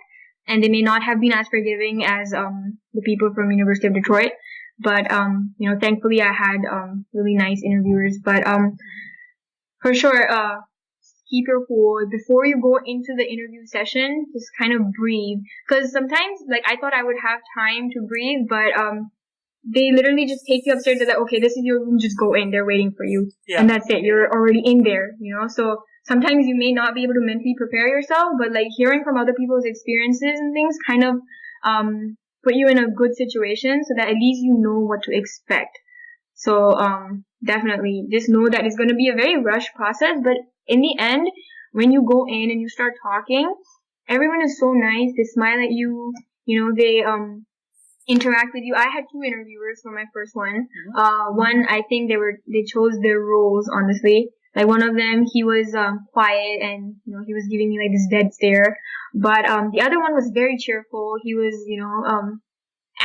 and they may not have been as forgiving as, the people from University of Detroit. But, thankfully I had, really nice interviewers. But, for sure, keep your cool. Before you go into the interview session, just kind of breathe. Cause sometimes, I thought I would have time to breathe, but, they literally just take you upstairs and they're like, okay, this is your room, just go in, they're waiting for you. Yeah. And that's it, you're already in there, so sometimes you may not be able to mentally prepare yourself, but hearing from other people's experiences and things kind of, put you in a good situation so that at least you know what to expect. So, definitely just know that it's going to be a very rushed process, but in the end, when you go in and you start talking, everyone is so nice, they smile at you, they, interact with you. I had 2 interviewers for my first one. One, I think they chose their roles, honestly. Like one of them, he was quiet and he was giving me like this dead stare. But the other one was very cheerful. He was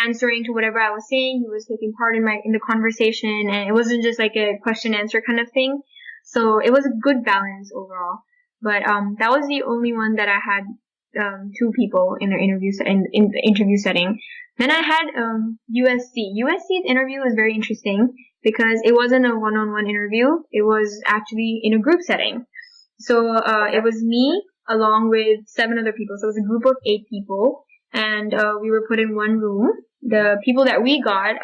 answering to whatever I was saying. He was taking part in the conversation, and it wasn't just like a question answer kind of thing. So it was a good balance overall. But that was the only one that I had two people in their in the interview setting. Then I had USC. USC's interview was very interesting because it wasn't a one-on-one interview. It was actually in a group setting. So it was me along with 7 other people. So it was a group of 8 people, and we were put in one room. The people that we got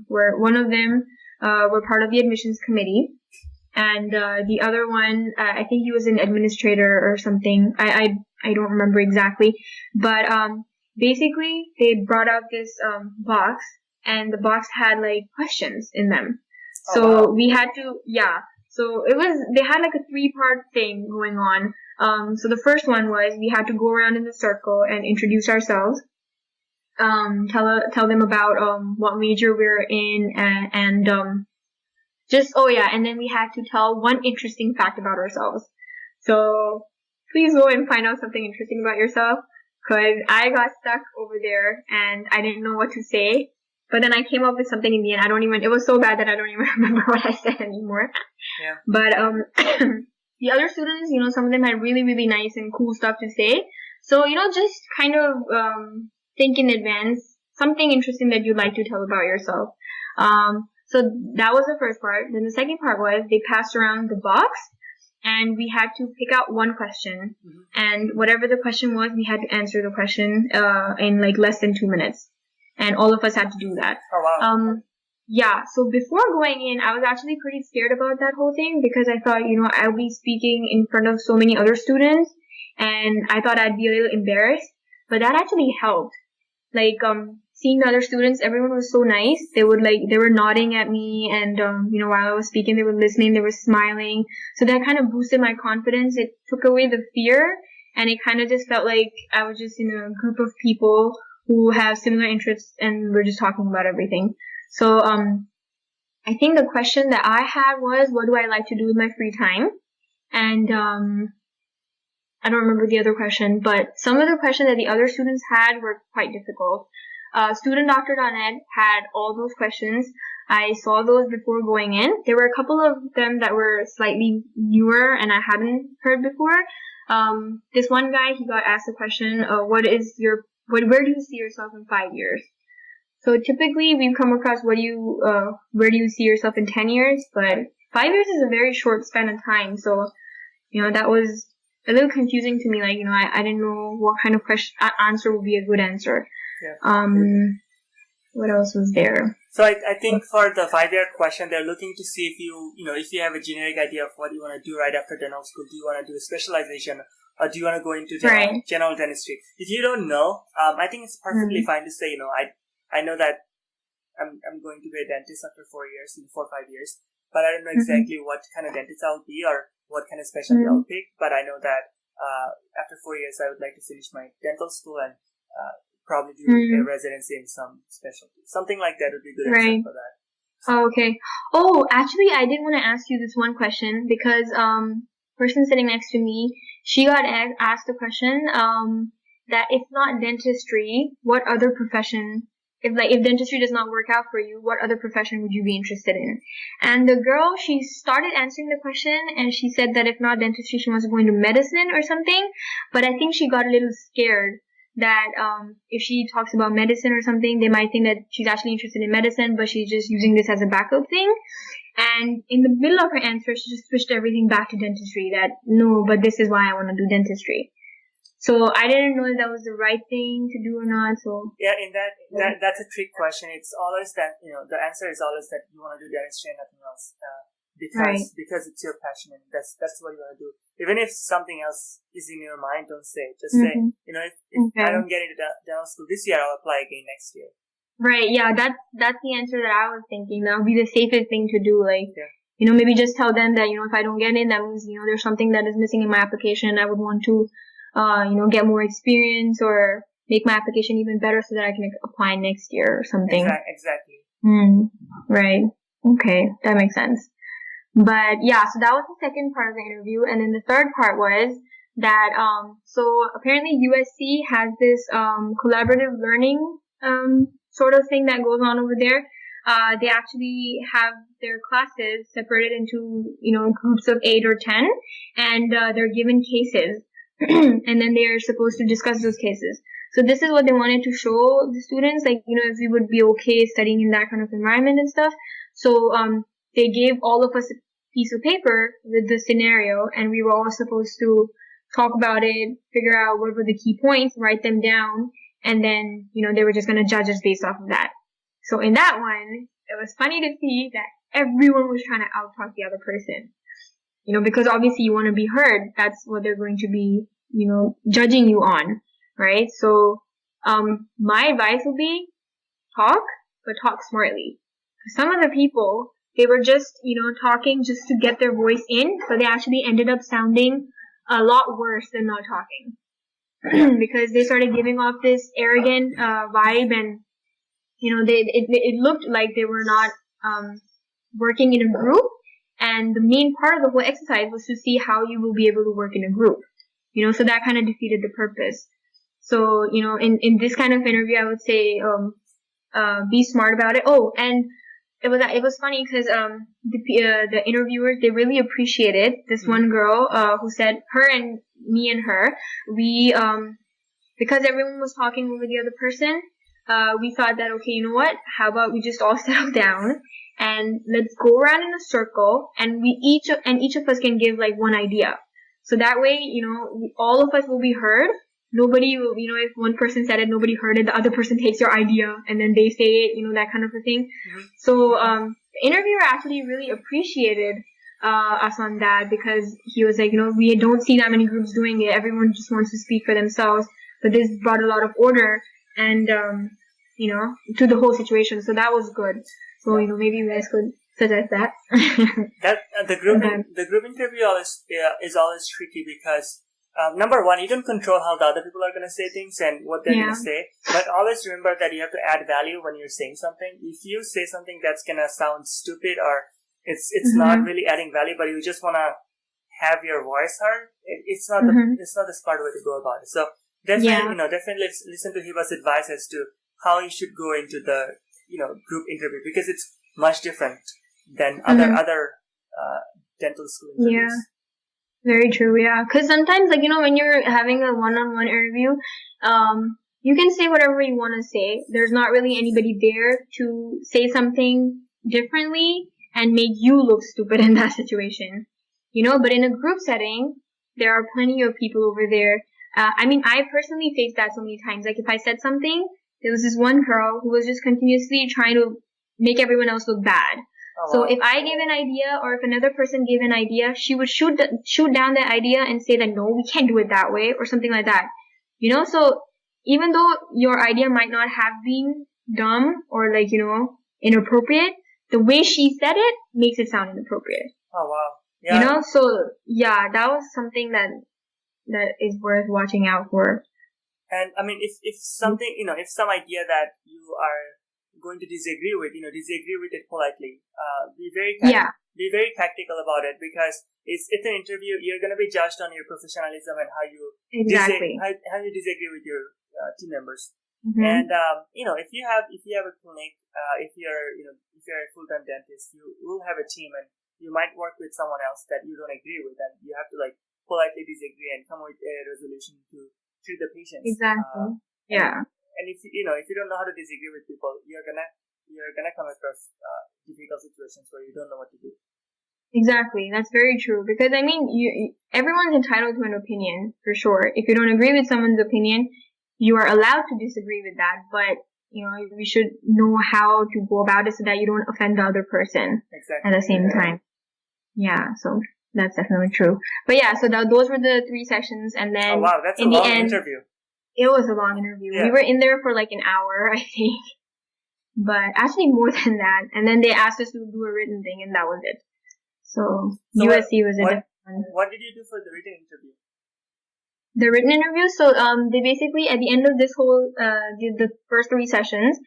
were, one of them were part of the admissions committee, and the other one, I think he was an administrator or something. I don't remember exactly, but basically they brought out this box, and the box had like questions in them. So we had to, so they had like a 3-part thing going on. So the first one was we had to go around in the circle and introduce ourselves, tell them about what major we're in, and and then we had to tell one interesting fact about ourselves. So please go and find out something interesting about yourself, because I got stuck over there and I didn't know what to say. But then I came up with something in the end. It was so bad that I don't even remember what I said anymore. Yeah. But the other students, some of them had really, really nice and cool stuff to say. So, just kind of think in advance something interesting that you'd like to tell about yourself. So that was the first part. Then the second part was they passed around the box, and we had to pick out one question. Mm-hmm. And whatever the question was, we had to answer the question in like less than 2 minutes. And all of us had to do that. Oh, wow. So before going in, I was actually pretty scared about that whole thing, because I thought, I'll be speaking in front of so many other students, and I thought I'd be a little embarrassed. But that actually helped. Like, seeing the other students, everyone was so nice. They were nodding at me, and, while I was speaking, they were listening, they were smiling. So that kind of boosted my confidence. It took away the fear, and it kind of just felt like I was just in a group of people who have similar interests, and we're just talking about everything. So, I think the question that I had was, what do I like to do with my free time? And, I don't remember the other question, but some of the questions that the other students had were quite difficult. StudentDoctor.net had all those questions. I saw those before going in. There were a couple of them that were slightly newer and I hadn't heard before. This one guy, he got asked a question, where do you see yourself in 5 years? So typically we've come across where do you see yourself in 10 years? But 5 years is a very short span of time. So, that was a little confusing to me. Like, I didn't know what kind of answer would be a good answer. Yeah. What else was there? So I think for the 5-year question, they're looking to see if you have a generic idea of what you want to do right after dental school. Do you want to do a specialization, or do you want to go into general dentistry? If you don't know, I think it's perfectly fine to say, I know that I'm going to be a dentist after 4 years, 4 or 5 years, but I don't know exactly what kind of dentist I'll be or what kind of specialty I'll pick. But I know that after 4 years, I would like to finish my dental school and probably do a residency in some specialty. Something like that would be good for that. Oh, okay. Oh, actually, I did want to ask you this one question, because person sitting next to me, she got asked a question that if not dentistry, what other profession, if dentistry does not work out for you, what other profession would you be interested in? And the girl, she started answering the question, and she said that if not dentistry, she wants to go into medicine or something. But I think she got a little scared that if she talks about medicine or something, they might think that she's actually interested in medicine, but she's just using this as a backup thing. And in the middle of her answer, she just switched everything back to dentistry, that no, but this is why I want to do dentistry. So I didn't know if that was the right thing to do or not. So yeah, that's a trick question. It's always that the answer is always that you want to do dentistry and nothing else, because it's your passion and that's what you want to do. Even if something else is in your mind, don't say it. Just say, if I don't get into dental school this year, I'll apply again next year. Right. Yeah. That's the answer that I was thinking. That would be the safest thing to do. Like, maybe just tell them that if I don't get in, that means there's something that is missing in my application. I would want to get more experience or make my application even better so that I can apply next year or something. Exactly. Right. Okay. That makes sense. But yeah, so that was the second part of the interview. And then the third part was that, so apparently USC has this, collaborative learning, sort of thing that goes on over there. They actually have their classes separated into, groups of 8 or 10, and, they're given cases. And then they're supposed to discuss those cases. So this is what they wanted to show the students, like, if we would be okay studying in that kind of environment and stuff. So, they gave all of us a piece of paper with the scenario, and we were all supposed to talk about it, figure out what were the key points, write them down, and then, they were just going to judge us based off of that. So in that one, it was funny to see that everyone was trying to out-talk the other person. Because obviously you want to be heard. That's what they're going to be, judging you on, right? So, my advice would be talk, but talk smartly. Some of the people, they were just, talking just to get their voice in, but they actually ended up sounding a lot worse than not talking. Because they started giving off this arrogant, vibe, and, it looked like they were not, working in a group. And the main part of the whole exercise was to see how you will be able to work in a group. So that kind of defeated the purpose. So, in this kind of interview, I would say, be smart about it. Oh, and it was funny because, the interviewers, they really appreciated this one girl, who said her and me and her, we, because everyone was talking over the other person, we thought that, okay, you know what? How about we just all settle down and let's go around in a circle, and each of us can give like one idea. So that way, all of us will be heard. Nobody will, if one person said it, nobody heard it, the other person takes your idea and then they say it, that kind of a thing. Mm-hmm. So, the interviewer actually really appreciated, us on that, because he was like, we don't see that many groups doing it. Everyone just wants to speak for themselves. But this brought a lot of order and, to the whole situation. So that was good. So, maybe you guys could suggest that. The group interview is always tricky because, number one, you don't control how the other people are going to say things and what they're going to say. But always remember that you have to add value when you're saying something. If you say something that's going to sound stupid or it's not really adding value, but you just want to have your voice heard, it's not the smart way to go about it. So definitely listen to Hiba's advice as to how you should go into the group interview, because it's much different than other dental school interviews. Yeah. Very true, yeah. Because sometimes, when you're having a one-on-one interview, you can say whatever you want to say. There's not really anybody there to say something differently and make you look stupid in that situation. But in a group setting, there are plenty of people over there. I personally faced that so many times. Like, if I said something, there was this one girl who was just continuously trying to make everyone else look bad. So if I gave an idea, or if another person gave an idea, she would shoot down that idea and say that, no, we can't do it that way, or something like that. So even though your idea might not have been dumb or inappropriate, the way she said it makes it sound inappropriate. Oh wow. Yeah. So yeah, that was something that is worth watching out for. And if something, if some idea that you are going to disagree with it politely. Be very tactical about it, because it's an interview. You're going to be judged on your professionalism and how you how you disagree with your team members. Mm-hmm. And if you have a clinic, if you're a full-time dentist, you will have a team, and you might work with someone else that you don't agree with, and you have to politely disagree and come with a resolution to treat the patients. Exactly. And if you don't know how to disagree with people, you're gonna come across difficult situations where you don't know what to do. Exactly, that's very true. Because everyone's entitled to an opinion, for sure. If you don't agree with someone's opinion, you are allowed to disagree with that. But we should know how to go about it so that you don't offend the other person at the same time. Yeah, so that's definitely true. But yeah, so those were the 3 sessions, and then that's a long interview. It was a long interview. Yeah. We were in there for an hour, I think. But actually more than that. And then they asked us to do a written thing, and that was it. So USC was a different one. What did you do for the written interview? The written interview, so they basically, at the end of this whole, the first 3 sessions,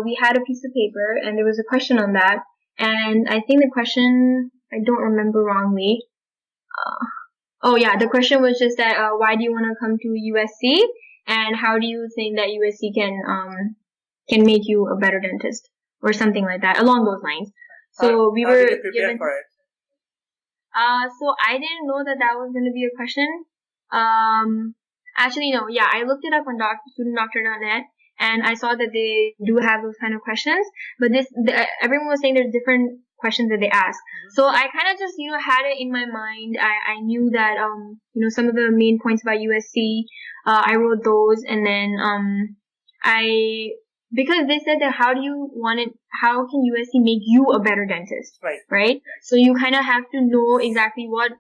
we had a piece of paper, and there was a question on that. And I think the question I don't remember wrongly. The question was just that why do you want to come to USC, and how do you think that USC can make you a better dentist, or something like that along those lines. So we how were did you prepare given. for it? So I didn't know that was going to be a question. Actually, no. Yeah, I looked it up on studentdoctor.net, and I saw that they do have those kind of questions. But everyone was saying there's different questions that they ask. So I kind of just, had it in my mind. I knew that, some of the main points about USC, I wrote those, and then, because they said that how can USC make you a better dentist? Right? So you kind of have to know exactly what,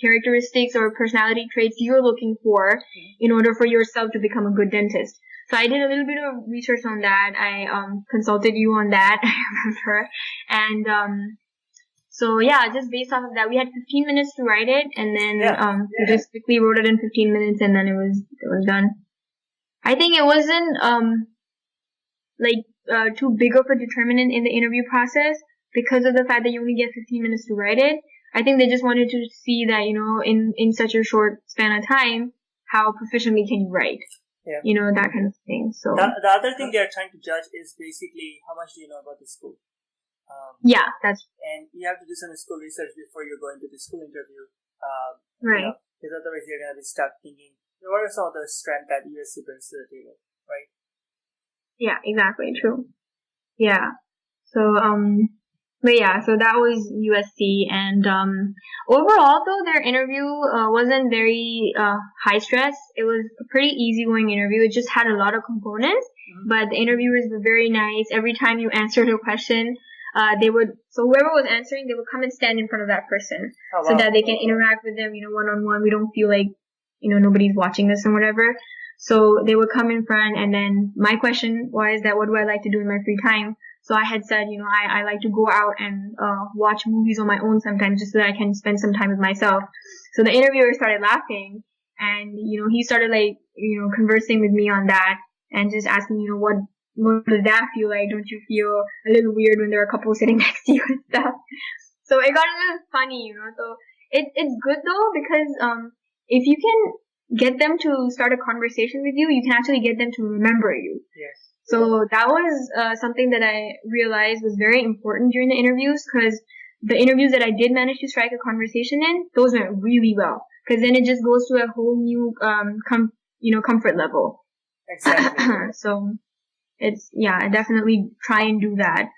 characteristics or personality traits you're looking for in order for yourself to become a good dentist. So I did a little bit of research on that. I, consulted you on that, I remember. And, just based off of that, we had 15 minutes to write it, and then, we just quickly wrote it in 15 minutes, and then it was done. I think it wasn't, too big of a determinant in the interview process because of the fact that you only get 15 minutes to write it. I think they just wanted to see that, in such a short span of time, how proficiently can you write. Yeah. That kind of thing. So the other thing they are trying to judge is basically how much do you know about the school. And you have to do some school research before you go into the school interview. Right. Because otherwise you're going to be stuck thinking, what are some of the strengths that USC brings to the table, right? Yeah, exactly. True. Yeah. So, so that was USC, and overall though their interview wasn't very high stress. It was a pretty easygoing interview. It just had a lot of components, but the interviewers were very nice. Every time you answered a question, whoever was answering, they would come and stand in front of that person so that they can interact with them, one-on-one. We don't feel like, nobody's watching us and whatever. So they would come in front, and then my question was that what do I like to do in my free time? So I had said, I like to go out and watch movies on my own sometimes just so that I can spend some time with myself. So the interviewer started laughing, and, he started conversing with me on that and just asking, what does that feel like? Don't you feel a little weird when there are a couple sitting next to you and stuff? So it got a little funny, So it's good though, because if you can get them to start a conversation with you, you can actually get them to remember you. Yes. So that was something that I realized was very important during the interviews, because the interviews that I did manage to strike a conversation in, those went really well. Because then it just goes to a whole new comfort level. Exactly. So I definitely try and do that.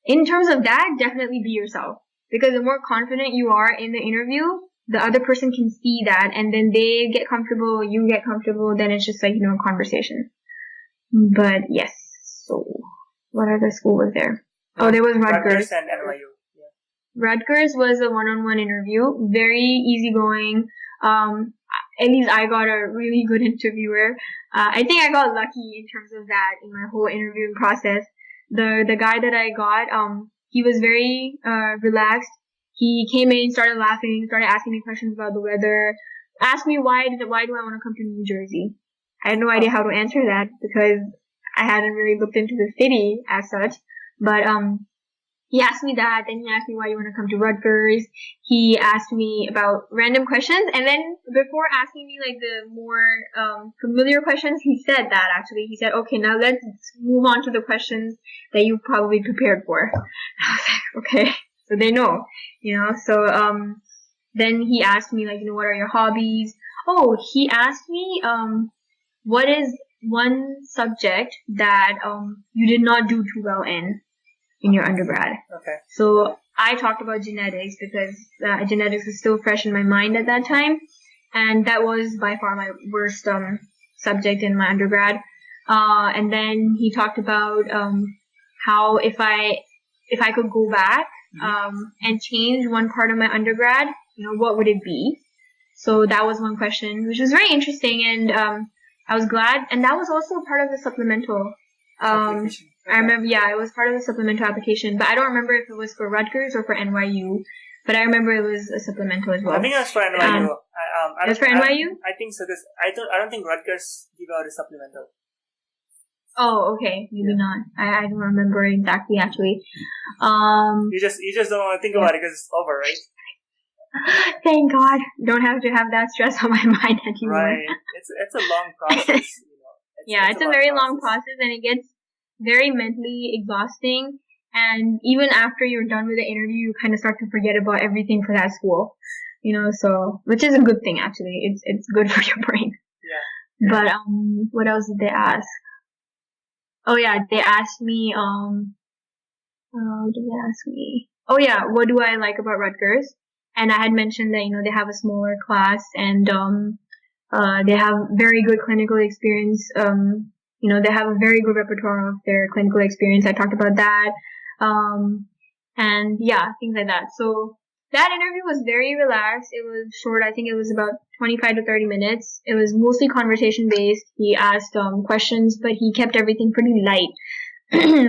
In terms of that, definitely be yourself. Because the more confident you are in the interview, the other person can see that, and then they get comfortable, you get comfortable, then it's just a conversation. But yes, so what other school was there? Oh, there was Rutgers. And NYU. Yeah. Rutgers was a one-on-one interview, very easygoing. At least I got a really good interviewer. I think I got lucky in terms of that in my whole interviewing process. The guy that I got, he was very relaxed. He came in, started laughing, started asking me questions about the weather, asked me why do I want to come to New Jersey. I had no idea how to answer that because I hadn't really looked into the city as such. But he asked me that, then he asked me why you want to come to Rutgers. He asked me about random questions, and then before asking me the more familiar questions, he said that actually. He said, okay, now let's move on to the questions that you probably prepared for. I was like, okay. So they know, so then he asked me what are your hobbies? Oh, he asked me what is one subject that you did not do too well in your undergrad. Okay. So I talked about genetics because genetics was still fresh in my mind at that time, and that was by far my worst subject in my undergrad. And then he talked about how if I could go back and change one part of my undergrad, what would it be? So that was one question, which was very interesting, and I was glad. And that was also part of the supplemental. I remember, it was part of the supplemental application, but I don't remember if it was for Rutgers or for NYU. But I remember it was a supplemental as well. I think it was for NYU. It was for NYU? I think so, because I don't think Rutgers give out a supplemental. Oh, okay. Maybe not. I don't remember exactly actually. You just don't want to think about it because it's over, right? Thank God. Don't have to have that stress on my mind anymore. Right. It's a long process, you know. It's a very long process and it gets very mentally exhausting. And even after you're done with the interview, you kind of start to forget about everything for that school, you know, so, which is a good thing actually. It's good for your brain. Yeah. But, what else did they ask? Oh yeah, they asked me, what did they ask me? Oh yeah, what do I like about Rutgers? And I had mentioned that, you know, they have a smaller class and, they have very good clinical experience. You know, they have a very good repertoire of their clinical experience. I talked about that. And yeah, things like that. So that interview was very relaxed. It was short. I think it was about 25 to 30 minutes. It was mostly conversation based. He asked, questions, but he kept everything pretty light,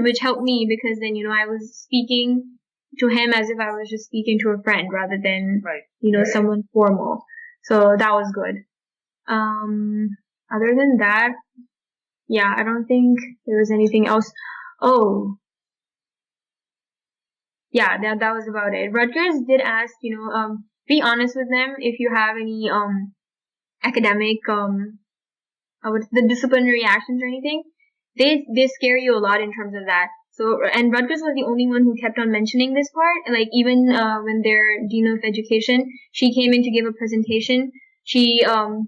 which helped me because then, you know, I was speaking to him as if I was just speaking to a friend rather than, you know, someone formal. So that was good. Other than that, yeah, I don't think there was anything else. Oh, yeah, that was about it. Rutgers did ask, you know, be honest with them if you have any, academic, the disciplinary actions or anything. They scare you a lot in terms of that. So, and Rutgers was the only one who kept on mentioning this part. Like, even, when their Dean of Education, she came in to give a presentation, she,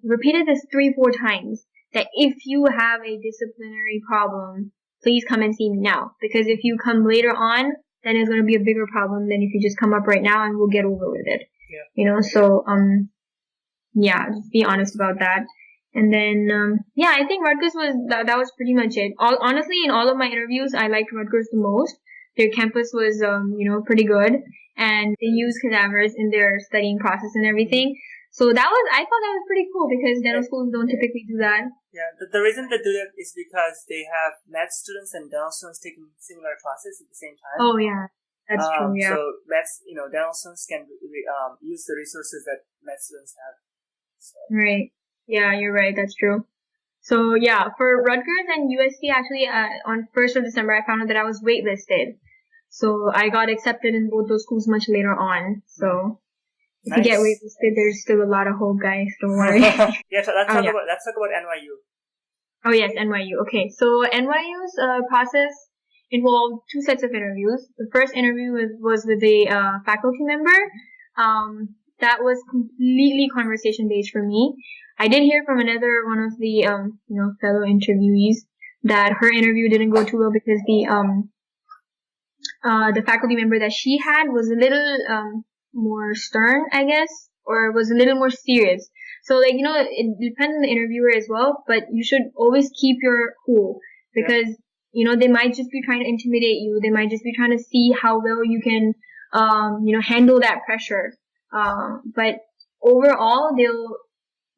repeated this 3-4 times, that if you have a disciplinary problem, please come and see me now. Because if you come later on, then it's going to be a bigger problem than if you just come up right now and we'll get over with it. Yeah. You know, so, yeah, just be honest about that. And then, yeah, I think Rutgers that was pretty much it. Honestly, in all of my interviews, I liked Rutgers the most. Their campus was, you know, pretty good. And they use cadavers in their studying process and everything. So I thought that was pretty cool because dental schools don't typically do that. Yeah, the reason they do that is because they have med students and dental students taking similar classes at the same time. Oh, yeah. That's true, yeah. So dental students can use the resources that med students have. So. Right. Yeah, you're right. That's true. So yeah, for Rutgers and USC, actually, on 1st of December, I found out that I was waitlisted. So I got accepted in both those schools much later on. So if you get waitlisted, there's still a lot of hope, guys. Don't worry. Yeah, so let's talk about NYU. Oh yes, NYU. Okay, so NYU's process involved 2 sets of interviews. The first interview was with a faculty member. That was completely conversation based for me. I did hear from another one of the you know, fellow interviewees that her interview didn't go too well because the faculty member that she had was a little more stern, I guess, or was a little more serious. So, like, you know, it depends on the interviewer as well, but you should always keep your cool because, you know, they might just be trying to intimidate you. They might just be trying to see how well you can, you know, handle that pressure. But overall, they'll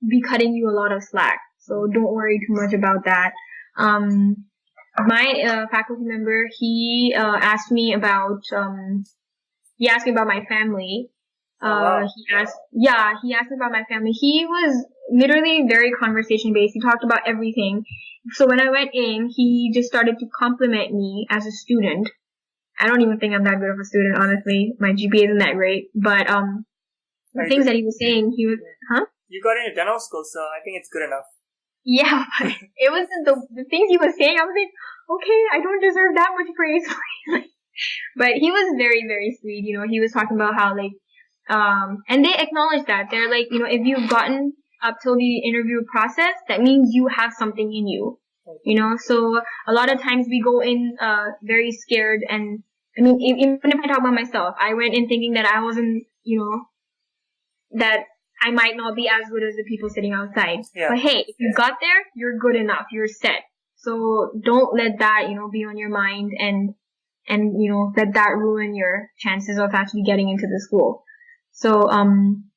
be cutting you a lot of slack. So don't worry too much about that. My faculty member, he asked me about my family. He asked me about my family. He was literally very conversation based. He talked about everything. So when I went in, he just started to compliment me as a student. I don't even think I'm that good of a student, honestly. My GPA isn't that great. But the things that he was saying, You got into dental school, so I think it's good enough. Yeah, but it was the things he was saying, I was like, okay, I don't deserve that much praise. But he was very, very sweet. You know, he was talking about how, like, and they acknowledge that. They're like, you know, if you've gotten up till the interview process, that means you have something in you. You know, so a lot of times we go in, very scared. And I mean, even if I talk about myself, I went in thinking that I wasn't, you know, that I might not be as good as the people sitting outside. Yeah. But hey, if you got there, you're good enough. You're set. So don't let that, you know, be on your mind and, you know, let that ruin your chances of actually getting into the school. So,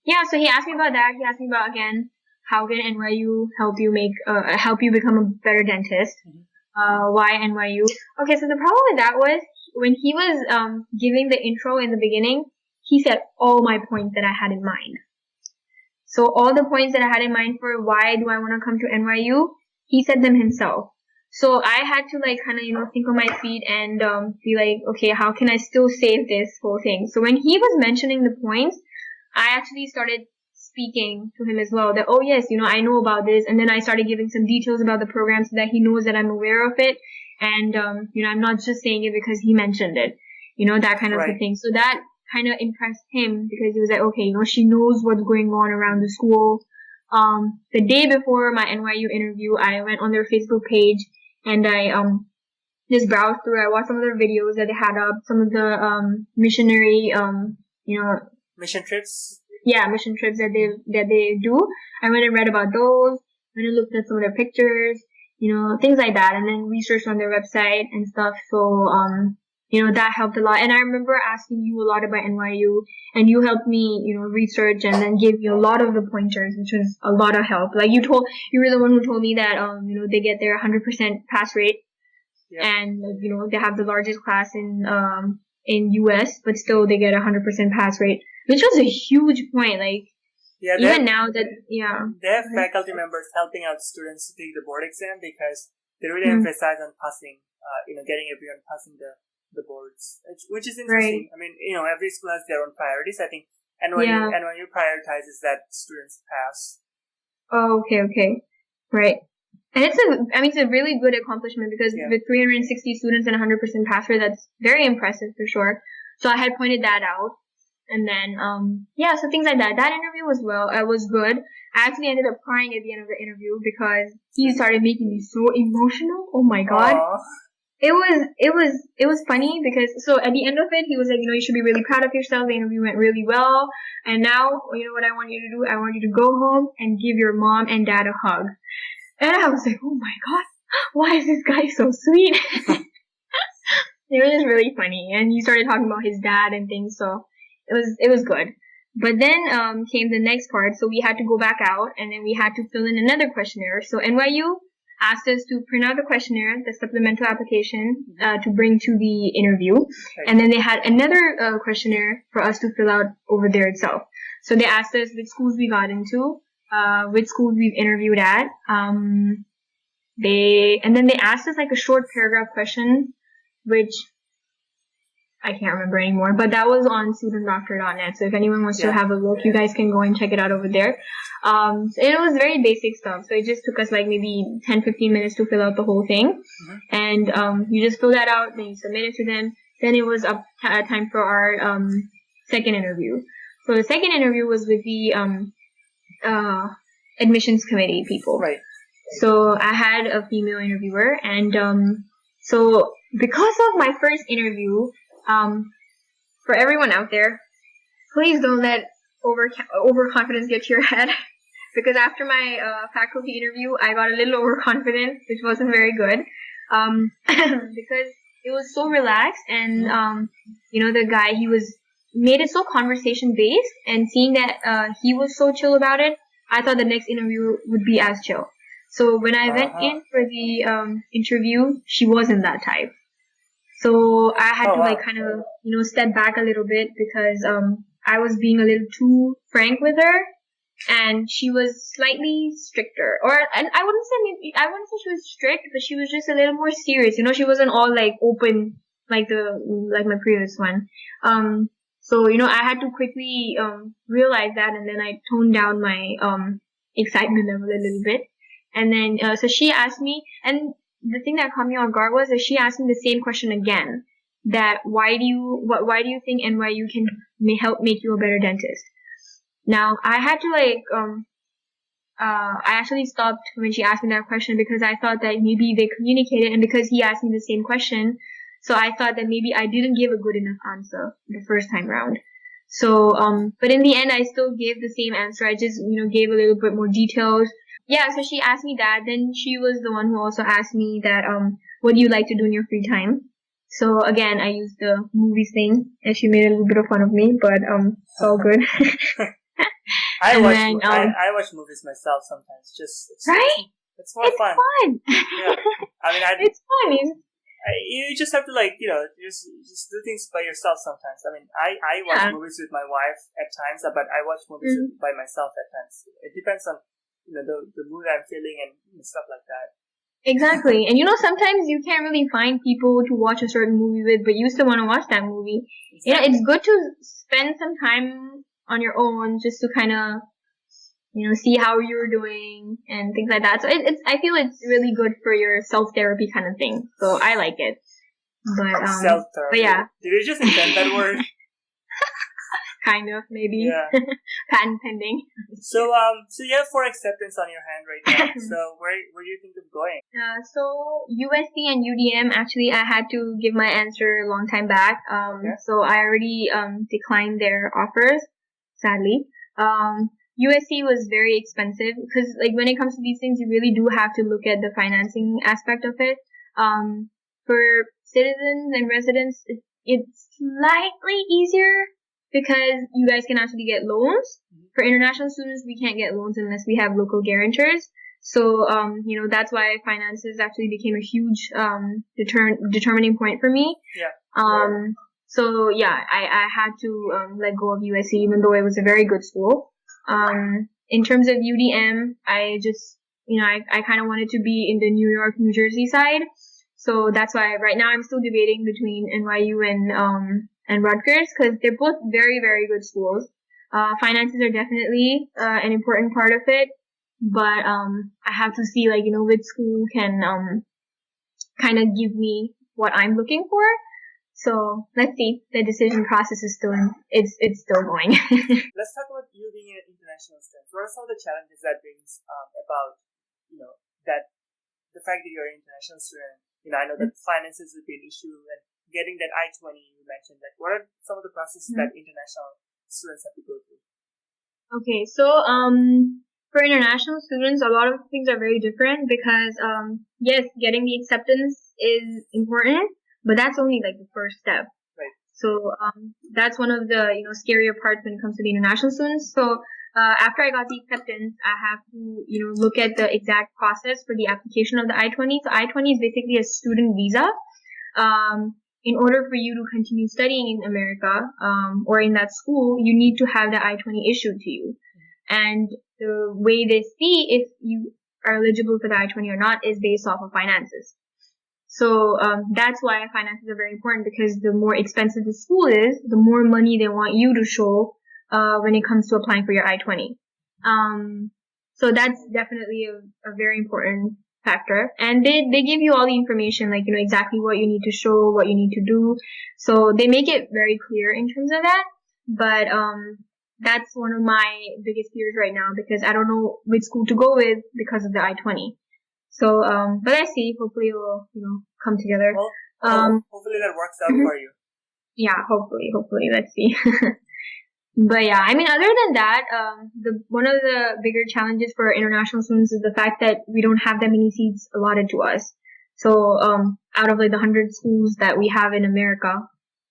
yeah, so he asked me about that. He asked me about, again, how can NYU help you become a better dentist? Why NYU? Okay, so the problem with that was when he was, giving the intro in the beginning, he said all my points that I had in mind. So all the points that I had in mind for why do I want to come to NYU, he said them himself. So I had to like kind of, think on my feet and be like, okay, how can I still save this whole thing? So when he was mentioning the points, I actually started speaking to him as well that, oh yes, I know about this. And then I started giving some details about the program so that he knows that I'm aware of it. And, I'm not just saying it because he mentioned it, that kind of a thing. So that kind of impressed him because he was like, okay, she knows what's going on around the school. The day before my NYU interview, I went on their Facebook page and I, just browsed through. I watched some of their videos that they had up, some of the, missionary, mission trips. Yeah, mission trips that they do. I went and read about those. Went and looked at some of their pictures, things like that, and then researched on their website and stuff. So, that helped a lot. And I remember asking you a lot about NYU, and you helped me, research and then gave me a lot of the pointers, which was a lot of help. Like you were the one who told me that, they get their 100% pass rate, and they have the largest class in US, but still they get 100% pass rate, which was a huge point. Like, even now that, they have faculty members helping out students to take the board exam because they really emphasize on passing, getting everyone passing the boards, which is interesting. Right. I mean, every school has their own priorities. I think NYU prioritizes that students pass. Oh, okay. Right. And it's a really good accomplishment because with 360 students and 100% pass rate, that's very impressive for sure. So I had pointed that out. And then, so things like that. That interview was good. I actually ended up crying at the end of the interview because he started making me so emotional. Oh my God. Aww. It was funny because, so at the end of it, he was like, you should be really proud of yourself. The interview went really well. And now, what I want you to do? I want you to go home and give your mom and dad a hug. And I was like, oh my God, why is this guy so sweet? It was just really funny. And he started talking about his dad and things, so it was good. But then came the next part, so we had to go back out and then we had to fill in another questionnaire. So NYU asked us to print out the questionnaire, the supplemental application, to bring to the interview. Right. And then they had another questionnaire for us to fill out over there itself. So they asked us which schools we got into, which schools we've interviewed at. And then they asked us like a short paragraph question, which I can't remember anymore, but that was on studentdoctor.net. So if anyone wants to have a look, you guys can go and check it out over there. So it was very basic stuff. So it just took us like maybe 10-15 minutes to fill out the whole thing. And you just fill that out, then you submit it to them. Then it was time for our second interview. So the second interview was with the admissions committee people. Right. So I had a female interviewer, and so because of my first interview, for everyone out there, please don't let overconfidence get to your head. Because after my faculty interview, I got a little overconfident, which wasn't very good. Because it was so relaxed, and the guy, he made it so conversation based, and seeing that he was so chill about it, I thought the next interview would be as chill. So when I went in for the interview, she wasn't that type. So I had to like kind of step back a little bit because I was being a little too frank with her, and she was slightly stricter. And I wouldn't say she was strict, but she was just a little more serious. She wasn't all like open like my previous one. So I had to quickly realize that, and then I toned down my excitement level a little bit. And then so she asked me, and the thing that caught me off guard was that she asked me the same question again. That why do you think NYU can help make you a better dentist? Now I had to I actually stopped when she asked me that question because I thought that maybe they communicated, and because he asked me the same question, so I thought that maybe I didn't give a good enough answer the first time round. So but in the end I still gave the same answer. I just gave a little bit more details. Yeah, so she asked me that. Then she was the one who also asked me that what do you like to do in your free time? So again, I used the movies thing, and she made a little bit of fun of me, but it's all good. I watch movies myself sometimes. It's more fun. Yeah. I mean, it's fun. You just have to just do things by yourself sometimes. I mean, I watch movies with my wife at times, but I watch movies by myself at times. It depends on the mood I'm feeling and stuff like that. Exactly. And sometimes you can't really find people to watch a certain movie with, but you still want to watch that movie. Exactly. It's good to spend some time on your own just to kind of, see how you're doing and things like that. So I feel it's really good for your self-therapy kind of thing. So I like it. But Self-therapy. yeah. Did you just invent that word? Kind of, maybe. Yeah. Patent pending. So you have 4 acceptance on your hand right now. So where do you think of going? So USC and UDM, actually, I had to give my answer a long time back. So I already declined their offers, sadly. USC was very expensive because, like, when it comes to these things, you really do have to look at the financing aspect of it. For citizens and residents, it's slightly easier because you guys can actually get loans. For international students, we can't get loans unless we have local guarantors. So, that's why finances actually became a huge determining point for me. Yeah. So yeah, I had to let go of USC, even though it was a very good school. In terms of UDM, I just, I kind of wanted to be in the New York, New Jersey side. So that's why right now I'm still debating between NYU and Rutgers, because they're both very, very good schools. Finances are definitely an important part of it, but I have to see, like, which school can kind of give me what I'm looking for. So let's see. The decision process is still it's still going. Let's talk about you being an international student. What are some of the challenges that brings about, that the fact that you're an international student? I know that finances would be an issue, and getting that I-20 you mentioned. Like, what are some of the processes that international students have to go through? Okay, so for international students, a lot of things are very different because yes, getting the acceptance is important, but that's only like the first step. Right. So that's one of the scarier parts when it comes to the international students. So after I got the acceptance, I have to look at the exact process for the application of the I-20. So I-20 is basically a student visa. In order for you to continue studying in America or in that school, you need to have the I-20 issued to you. And the way they see if you are eligible for the I-20 or not is based off of finances. So that's why finances are very important, because the more expensive the school is, the more money they want you to show when it comes to applying for your I-20. So that's definitely a very important factor. And they give you all the information, like, exactly what you need to show, what you need to do. So they make it very clear in terms of that. But that's one of my biggest fears right now, because I don't know which school to go with because of the I-20. So, but I see. Hopefully it will, come together. Well, hopefully that works out for you. Yeah, hopefully. Let's see. But yeah, I mean, other than that, one of the bigger challenges for international students is the fact that we don't have that many seats allotted to us. So, out of like the 100 schools that we have in America,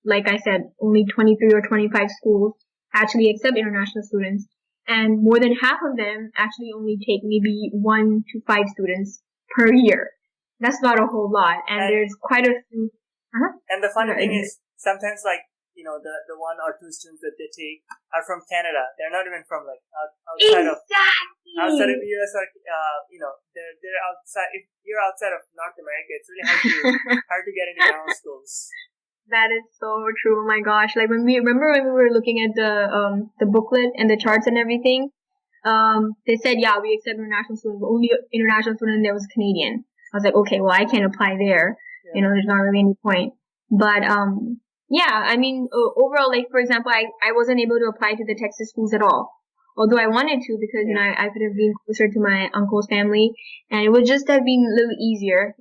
like I said, only 23 or 25 schools actually accept international students. And more than half of them actually only take maybe 1 to 5 students per year. That's not a whole lot. And there's quite a few. And the funny thing is, sometimes, like, the 1 or 2 students that they take are from Canada. They're not even from, like, outside of the US, or they're outside. If you're outside of North America, it's really hard to get into our own schools. That is so true. Oh my gosh! Like, when we were looking at the booklet and the charts and everything, they said, yeah, we accept international students. The only international student there was Canadian. I was like, okay, well, I can't apply there. Yeah. There's not really any point. But yeah, I mean, overall, like, for example, I wasn't able to apply to the Texas schools at all. Although I wanted to, because, I could have been closer to my uncle's family, and it would just have been a little easier,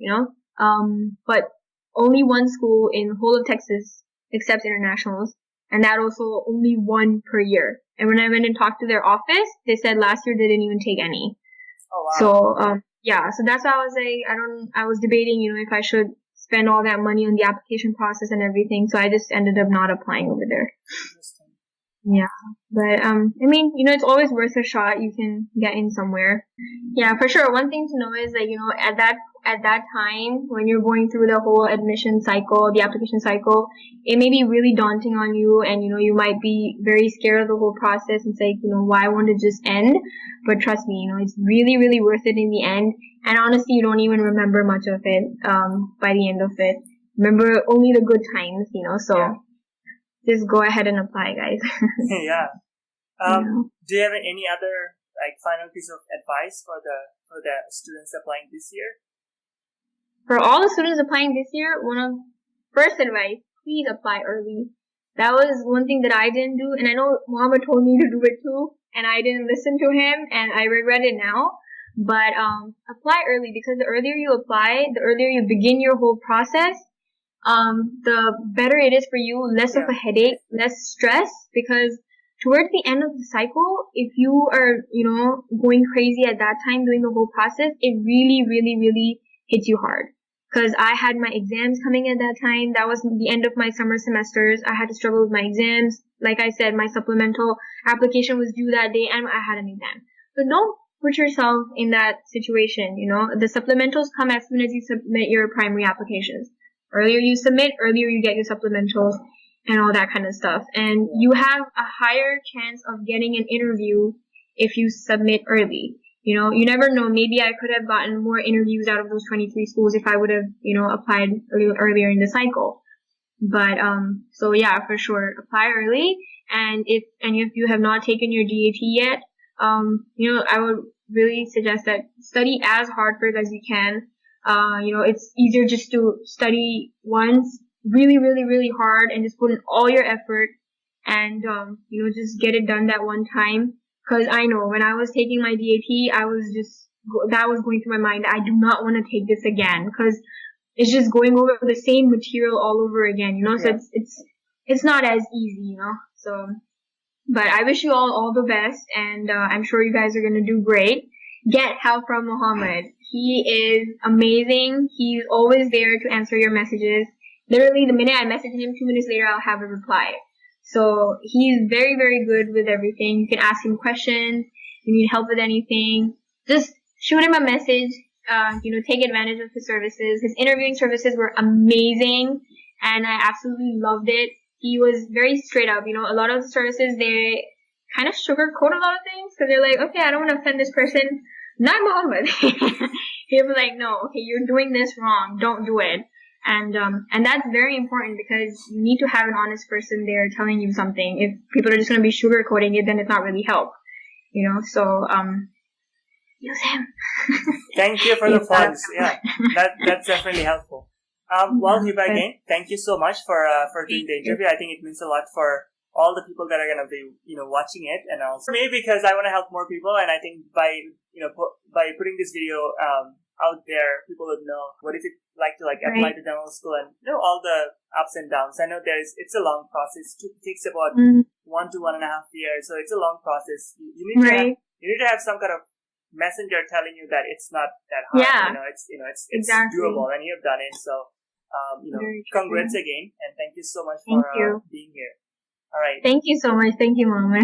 but only one school in the whole of Texas accepts internationals, and that also only 1 per year. And when I went and talked to their office, they said last year they didn't even take any. Oh, wow. So, yeah, so that's why I was like, I was debating, if I should spend all that money on the application process and everything. So I just ended up not applying over there. Interesting. Yeah. But, I mean, it's always worth a shot. You can get in somewhere. Yeah, for sure. One thing to know is that, at that time when you're going through the whole admission cycle, the application cycle, it may be really daunting on you, and you might be very scared of the whole process and say, why won't it just end? But trust me, it's really, really worth it in the end. And honestly, you don't even remember much of it by the end of it. Remember only the good times, so just go ahead and apply, guys. Yeah. Do you have any other final piece of advice for the students applying this year? For all the students applying this year, first advice, please apply early. That was one thing that I didn't do, and I know Muhammad told me to do it too, and I didn't listen to him, and I regret it now. But apply early, because the earlier you apply, the earlier you begin your whole process, the better it is for you, less of a headache, less stress, because towards the end of the cycle, if you are, going crazy at that time doing the whole process, it really, really, really hits you hard. Because I had my exams coming at that time. That was the end of my summer semesters. I had to struggle with my exams. Like I said, my supplemental application was due that day, and I had an exam. So don't put yourself in that situation, The supplementals come as soon as you submit your primary applications. Earlier you submit, earlier you get your supplementals and all that kind of stuff. And you have a higher chance of getting an interview if you submit early. You never know. Maybe I could have gotten more interviews out of those 23 schools if I would have, applied a little earlier in the cycle. But, so yeah, for sure, apply early. And if you have not taken your GAT yet, I would really suggest that study as hard for it as you can. It's easier just to study once really, really, really hard and just put in all your effort and, just get it done that one time. Cause I know when I was taking my DAT, that was going through my mind. I do not want to take this again, cause it's just going over the same material all over again, so it's not as easy, so, but I wish you all the best, and, I'm sure you guys are gonna do great. Get help from Muhammad. He is amazing. He's always there to answer your messages. Literally, the minute I message him, 2 minutes later, I'll have a reply. So he's very, very good with everything. You can ask him questions. You need help with anything, just shoot him a message. Take advantage of his services. His interviewing services were amazing, and I absolutely loved it. He was very straight up. A lot of the services, they kind of sugarcoat a lot of things, because they're like, okay, I don't want to offend this person. Not Muhammad. He'll be like, no, okay, you're doing this wrong. Don't do it. And that's very important, because you need to have an honest person there telling you something. If people are just going to be sugarcoating it, then it's not really help, so, use him. Thank you for the plugs. Yeah, that's definitely helpful. Well, Hiba, again, thank you so much for doing the interview. I think it means a lot for all the people that are going to be, watching it, and also me, because I want to help more people. And I think by putting this video, out there, people would know what is it like to apply to dental school, and all the ups and downs. I know it's a long process. It takes about 1 to 1.5 years, so it's a long process. You need to have some kind of messenger telling you that it's not that hard. Yeah. It's exactly doable, and you've done it. So congrats again, and thank you so much for being here. All right. Thank you so much. Thank you, Mom.